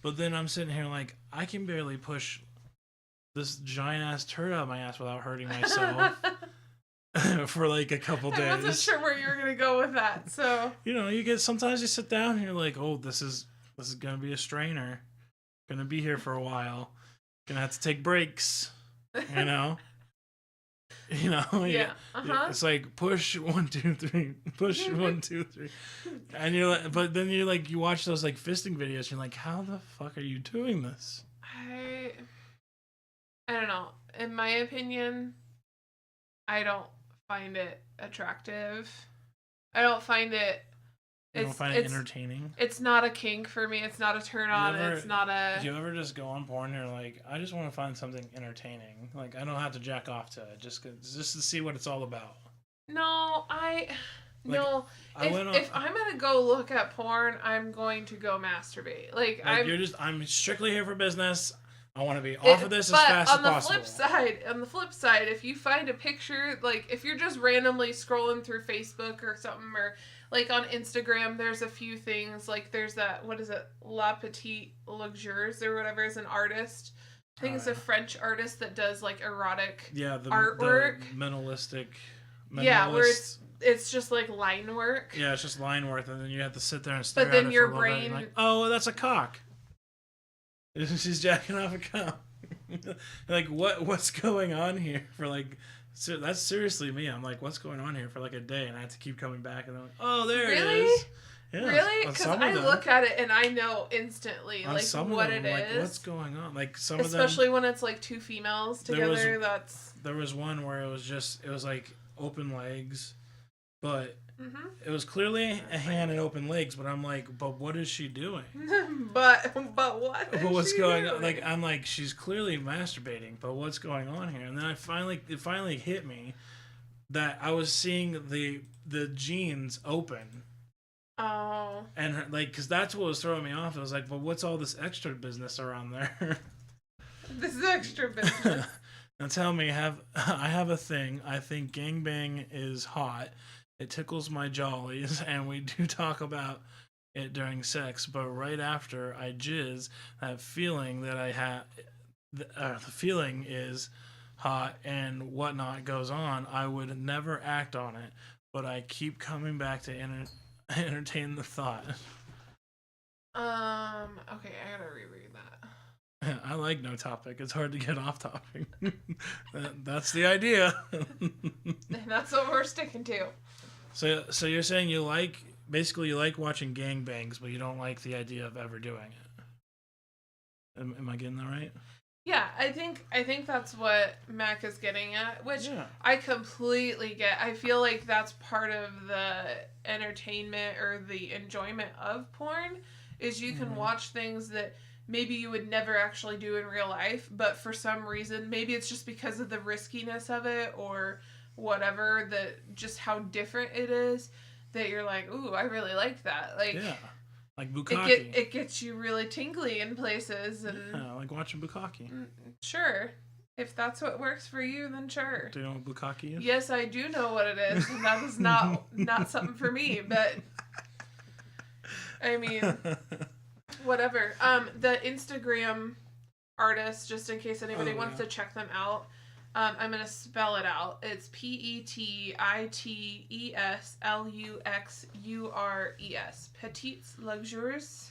But then I'm sitting here like, I can barely push this giant ass turd out of my ass without hurting myself for like a couple days. I wasn't sure where you were gonna go with that, so sometimes you sit down and you're like, oh, this is gonna be a strainer. Gonna be here for a while. Gonna have to take breaks. Yeah. It's like push 1, 2, 3, push 1, 2, 3, and you're like, but then you're like, you watch those like fisting videos, you're like, how the fuck are you doing this? I don't know. In my opinion, I don't find it attractive. I don't find it. You don't find it entertaining? It's not a kink for me. It's not a turn on. It's not a... Do you ever just go on porn and you're like, I just want to find something entertaining. Like, I don't have to jack off to it. Just to see what it's all about. No, no. If I'm going to go look at porn, I'm going to go masturbate. I'm strictly here for business. I want to be off of this as fast as possible. On the flip side, if you find a picture, like, if you're just randomly scrolling through Facebook or something, or... Like on Instagram, there's a few things. Like there's that, what is it, La Petite Luxures or whatever, is an artist. I think it's a French artist that does like erotic artwork. The minimalistic. Yeah, where it's just like line work. Yeah, it's just line work, and then you have to sit there and stare at it. But then your for a brain, like, oh, that's a cock. She's jacking off a cock. Like what's going on here for like. So that's seriously me. I'm like, what's going on here for like a day, and I have to keep coming back, and I'm like, oh, there it is. Yeah, really? Because I look at it and I know instantly like what it is. Like, what's going on? Like especially when it's like 2 females together. There was one where it was like open legs, but it was clearly a hand and open legs. But I'm like, but what is she doing? but what? But what's going on? Like, I'm like, she's clearly masturbating, but what's going on here? And then it finally hit me that I was seeing the jeans open. Oh. And her, like, because that's what was throwing me off. I was like, but what's all this extra business around there? This is extra business. Now tell me, I have a thing. I think gangbang is hot. It tickles my jollies, and we do talk about it during sex. But right after I jizz, that feeling that I have, the feeling is hot and whatnot goes on. I would never act on it, but I keep coming back to entertain the thought. Okay, I gotta reread that. I like no topic. It's hard to get off topic. That's the idea. That's what we're sticking to. So you're saying you like watching gangbangs, but you don't like the idea of ever doing it. Am I getting that right? Yeah, I think that's what Mac is getting at, which I completely get. I feel like that's part of the entertainment or the enjoyment of porn, is you can watch things that maybe you would never actually do in real life, but for some reason, maybe it's just because of the riskiness of it or whatever, that just how different it is, that you're like, ooh, I really like that. Like, yeah. Like bukkake. It gets you really tingly in places. And yeah, like watching bukkake. Sure. If that's what works for you, then sure. Do you know what bukkake is? Yes, I do know what it is, and that is not something for me, but I mean, whatever. The Instagram artist, just in case anybody wants to check them out, I'm going to spell it out. It's PETITESLUXURES. Petites Luxures.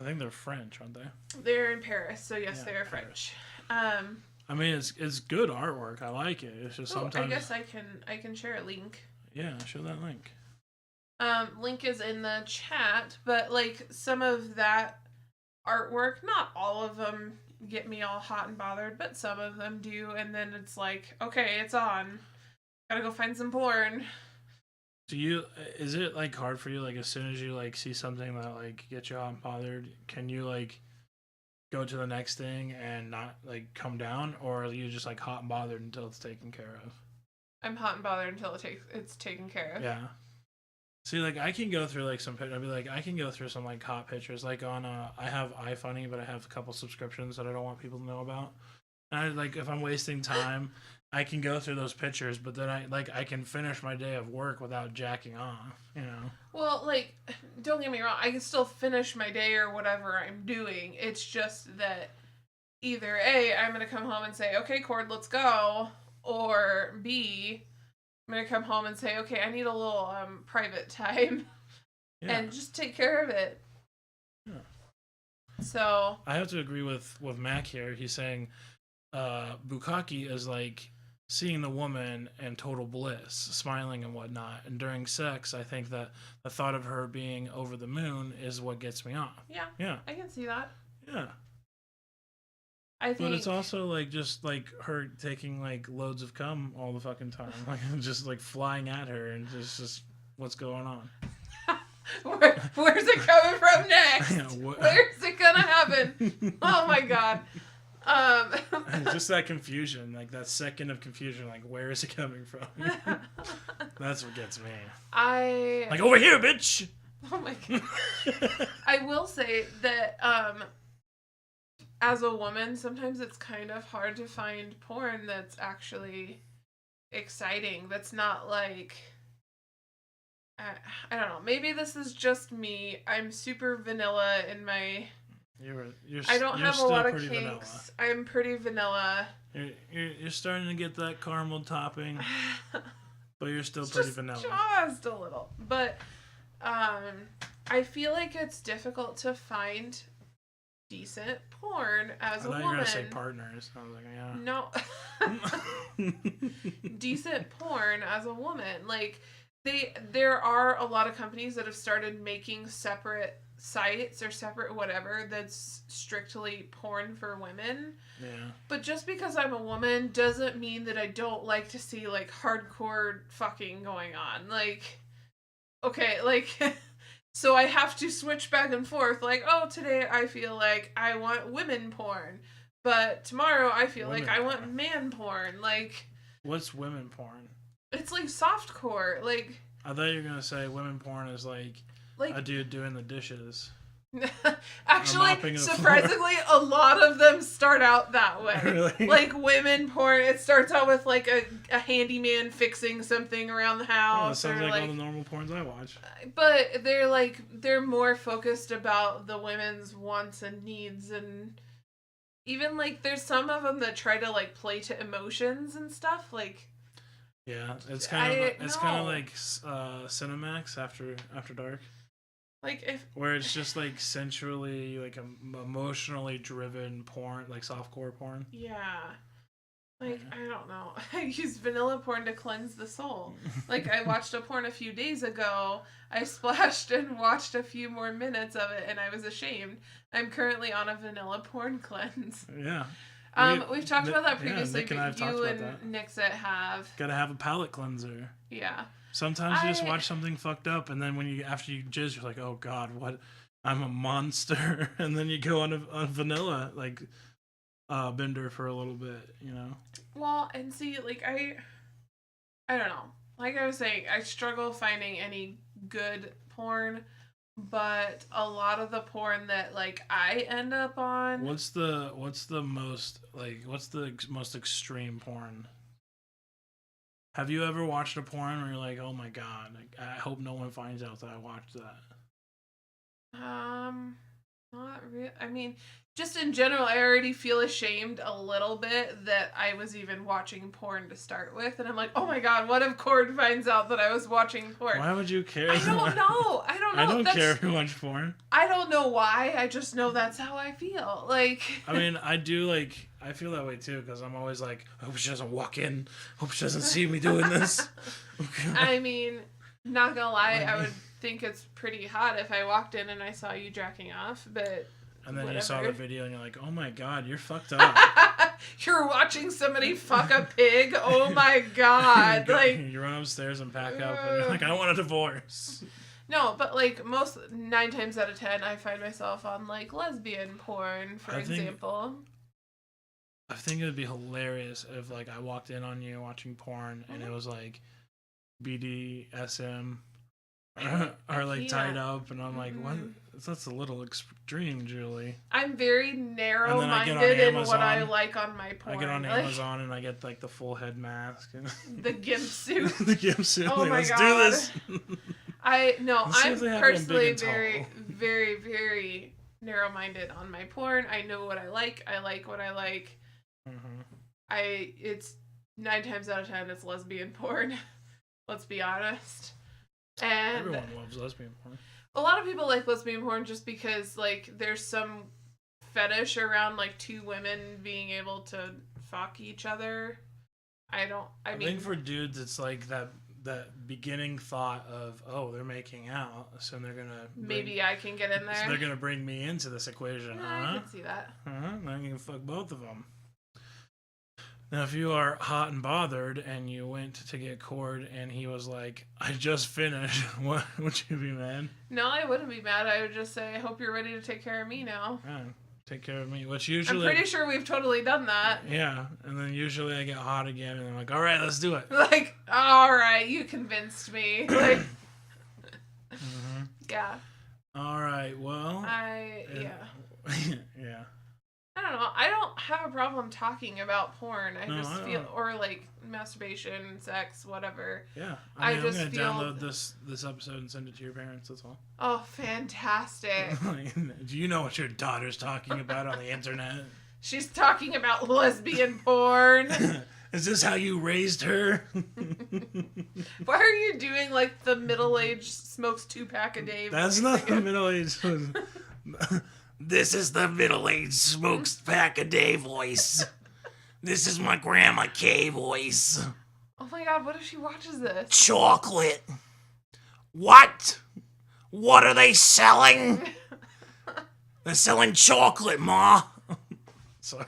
I think they're French, aren't they? They're in Paris, so yes, Yeah, they are Paris. French. I mean, it's good artwork. I like it. It's just sometimes. I guess I can share a link. Yeah, show that link. Link is in the chat, but like some of that artwork, not all of them get me all hot and bothered, but some of them do, and then it's like, okay, it's on. Gotta go find some porn. Is it like hard for you, like as soon as you like see something that like gets you hot and bothered, can you like go to the next thing and not like come down, or are you just like hot and bothered until it's taken care of? I'm hot and bothered until it's taken care of. Yeah. See, like I can go through like I can go through some like hot pictures, like on I have iFunny, but I have a couple subscriptions that I don't want people to know about. And I like, if I'm wasting time, I can go through those pictures, but then I can finish my day of work without jacking off, you know. Well, like, don't get me wrong, I can still finish my day or whatever I'm doing. It's just that either A, I'm gonna come home and say, okay, Cord, let's go, or B, I'm gonna come home and say, okay, I need a little private time, and just take care of it. Yeah. So I have to agree with Mac here. He's saying bukkake is like seeing the woman in total bliss, smiling and whatnot. And during sex, I think that the thought of her being over the moon is what gets me off. Yeah. I can see that. Yeah. I think, but it's also like just like her taking like loads of cum all the fucking time, like just like flying at her, and just what's going on. Where's it coming from next? Where's it gonna happen? Oh my god. Just that confusion, like that second of confusion, like where is it coming from? That's what gets me. Like over here, bitch. Oh my god. I will say that as a woman, sometimes it's kind of hard to find porn that's actually exciting. That's not like, I don't know. Maybe this is just me. I'm super vanilla in my. I don't have a lot of kinks. Vanilla. I'm pretty vanilla. You're starting to get that caramel topping, but you're still it's pretty vanilla. Just a little, but I feel like it's difficult to find decent porn as a woman. I thought you were gonna say partners. I was like, yeah. No. Decent porn as a woman. Like, there are a lot of companies that have started making separate sites or separate whatever that's strictly porn for women. Yeah. But just because I'm a woman doesn't mean that I don't like to see like hardcore fucking going on. Like, okay, like, so I have to switch back and forth. Like, oh, today I feel like I want women porn, but tomorrow I feel Women like I want porn. man porn. Like, What's women porn? it's like softcore. Like, I thought you were gonna say women porn is like a dude doing the dishes. mopping actually, the surprisingly, a lot of them start out that way. Really? Like women porn, it starts out with like a handyman fixing something around the Oh, that house, sounds or like like, all the normal porns I watch. but they're more focused about the women's wants and needs, and even like there's some of them that try to like play to emotions and stuff. Like, Yeah, it's kind of like Cinemax after dark, like if where it's just like sensually, like emotionally driven porn, like softcore porn. yeah. Like, I don't know. I use vanilla porn to cleanse the soul. Like, I watched a porn a few days ago. I splashed and watched a few more minutes of it, and I was ashamed. I'm currently on a vanilla porn cleanse. Yeah. We've talked about that previously, Nick and I have but talked you about and that. Nixit have. Gotta have a palate cleanser. Yeah. Sometimes you just watch something fucked up, and then after you jizz, you're like, oh god, what? I'm a monster. And then you go on a vanilla, like, bender for a little bit, you know? Well, and see, like, I don't know. Like I was saying, I struggle finding any good porn, but a lot of the porn that, like, I end up on... What's the most extreme porn? Have you ever watched a porn where you're like, oh my god, I hope no one finds out that I watched that? Not really. I mean, just in general, I already feel ashamed a little bit that I was even watching porn to start with, and I'm like, oh my god, what if Cord finds out that I was watching porn? Why would you care? I don't know. I don't care if you watch porn. I don't know why. I just know that's how I feel. Like, I mean, I feel that way too, because I'm always like, I hope she doesn't walk in. Hope she doesn't see me doing this. I mean, not gonna lie, I would think it's pretty hot if I walked in and I saw you jacking off, but and then whatever. You saw the video and you're like, oh my god, you're fucked up. You're watching somebody fuck a pig? Oh my god. Like, you run upstairs and pack up and you're like, I want a divorce. No, but like 9 times out of 10, I find myself on like lesbian porn, for example. I think it would be hilarious if like I walked in on you watching porn and it was like BDSM or like tied up, and I'm like, what? That's a little extreme, Julie. I'm very narrow-minded in what I like on my porn. I get on Amazon and I get like the full head mask and the gimp suit. the gimp suit. Oh like, my let's god. do this. I'm personally very, very, very narrow-minded on my porn. I know what I like. I like what I like. Mm-hmm. It's 9 times out of 10, it's lesbian porn. Let's be honest. And everyone loves lesbian porn. A lot of people like lesbian porn just because like there's some fetish around like 2 women being able to fuck each other. I mean, think for dudes it's like that beginning thought of, oh, they're making out, so they're gonna maybe I can get in there. So they're gonna bring me into this equation. Yeah, I can see that. Then you can fuck both of them. Now, if you are hot and bothered and you went to get Cord and he was like, I just finished, what would you be mad? No, I wouldn't be mad. I would just say, I hope you're ready to take care of me now. Yeah, take care of me. Which usually... I'm pretty sure we've totally done that. Yeah, and then usually I get hot again and I'm like, all right, let's do it. Like, all right, you convinced me. Like, yeah. All right, well... yeah. Yeah. I don't know. I don't have a problem talking about porn. I just feel, don't. or like masturbation, sex, whatever. Yeah, I mean, just I'm gonna feel... download this episode and send it to your parents. That's all. Oh, fantastic! Do you know what your daughter's talking about on the internet? She's talking about lesbian porn. Is this how you raised her? Why are you doing like the middle-aged smokes 2-pack a day? That's not the middle-aged. This is the middle-aged smokes pack a day voice. This is my Grandma Kay voice. Oh my god, what if she watches this? Chocolate. What? What are they selling? They're selling chocolate, Ma. Sorry.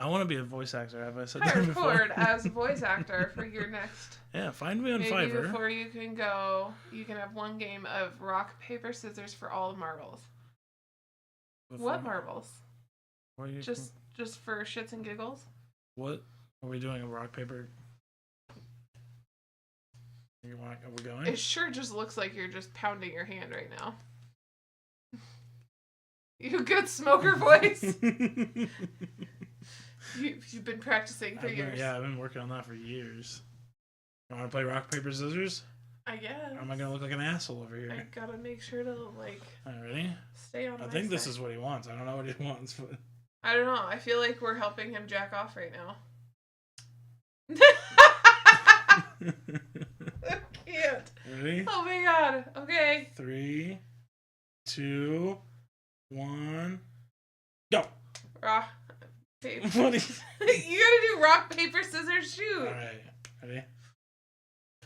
I I want to be a voice actor. Have I said I that before? record as a voice actor for your next. Yeah, find me on Maybe Fiverr. before you can go, you can have one game of rock, paper, scissors for all the marbles. What marbles? What are you, Just for shits and giggles? what are we doing? A rock, paper? Are we going? It sure just looks like you're just pounding your hand right now. You good smoker voice? You've been practicing for years. Yeah, I've been working on that for years. You want to play rock, paper, scissors? I guess. Or am I going to look like an asshole over here? I gotta make sure to, like, All right, ready? stay on I my think this side. is what he wants. I don't know what he wants, but... I don't know. I feel like we're helping him jack off right now. I can't. Ready? Oh my god. Okay. 3, 2, 1, go! Rock, paper. What is... You gotta do rock, paper, scissors, shoot. Alright, ready?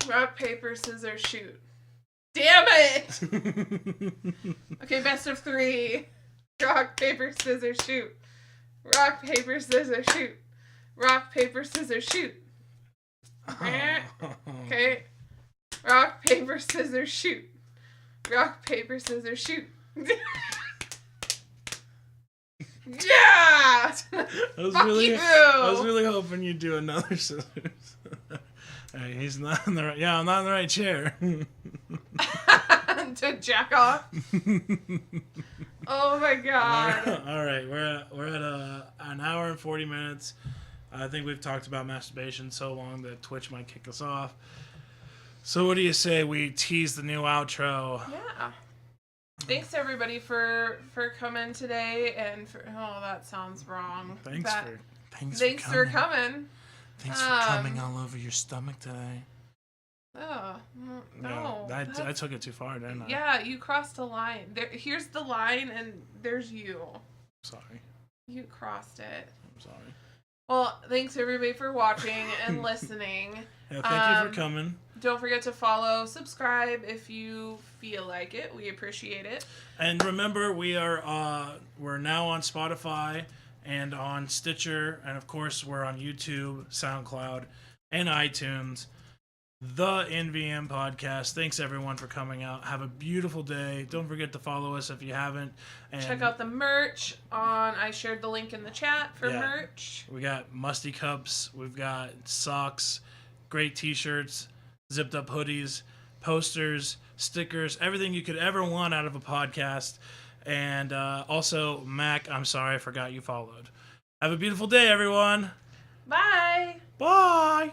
Rock, paper, scissors, shoot. Damn it! Okay, best of 3. Rock, paper, scissors, shoot. Rock, paper, scissors, shoot. Rock, paper, scissors, shoot. Okay. Rock, paper, scissors, shoot. Rock, paper, scissors, shoot. Yeah! Fuck you! I was really hoping you'd do another scissors. Alright, he's not in the right... Yeah, I'm not in the right chair. To jack off. Oh my god. Alright, we're at an hour and 40 minutes. I think we've talked about masturbation so long that Twitch might kick us off. So what do you say we tease the new outro? Yeah. Thanks everybody for coming today and for that sounds wrong. Thanks for coming. Thanks for coming all over your stomach today. Oh no. I took it too far, didn't I? Yeah, you crossed a line. Here's the line and there's you. Sorry. You crossed it. I'm sorry. Well, thanks everybody for watching and listening. Yeah, thank you for coming. Don't forget to follow, subscribe if you feel like it. We appreciate it. And remember, we're now on Spotify and on Stitcher, and of course we're on YouTube, SoundCloud, and iTunes. The NVM Podcast. Thanks everyone for coming out. Have a beautiful day. Don't forget to follow us if you haven't. And check out the merch I shared the link in the chat for merch. We got musty cups. We've got socks, great t-shirts, zipped up hoodies, posters, stickers, everything you could ever want out of a podcast. And also, Mac, I'm sorry I forgot you followed. Have a beautiful day, everyone. Bye. Bye.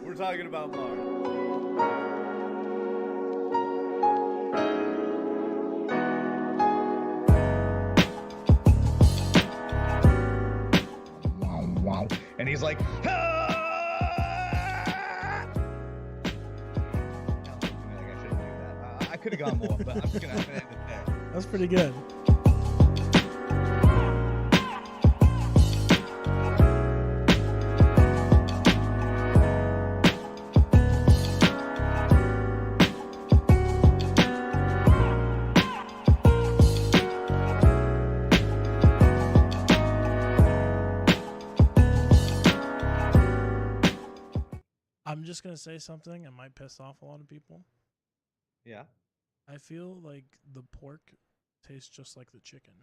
We're talking about Mars. Wow. And he's like, ah! No, I shouldn't do that. I could have gone more, but I'm just going to end it there. That's pretty good. I'm just going to say something that might piss off a lot of people. Yeah. I feel like the pork tastes just like the chicken.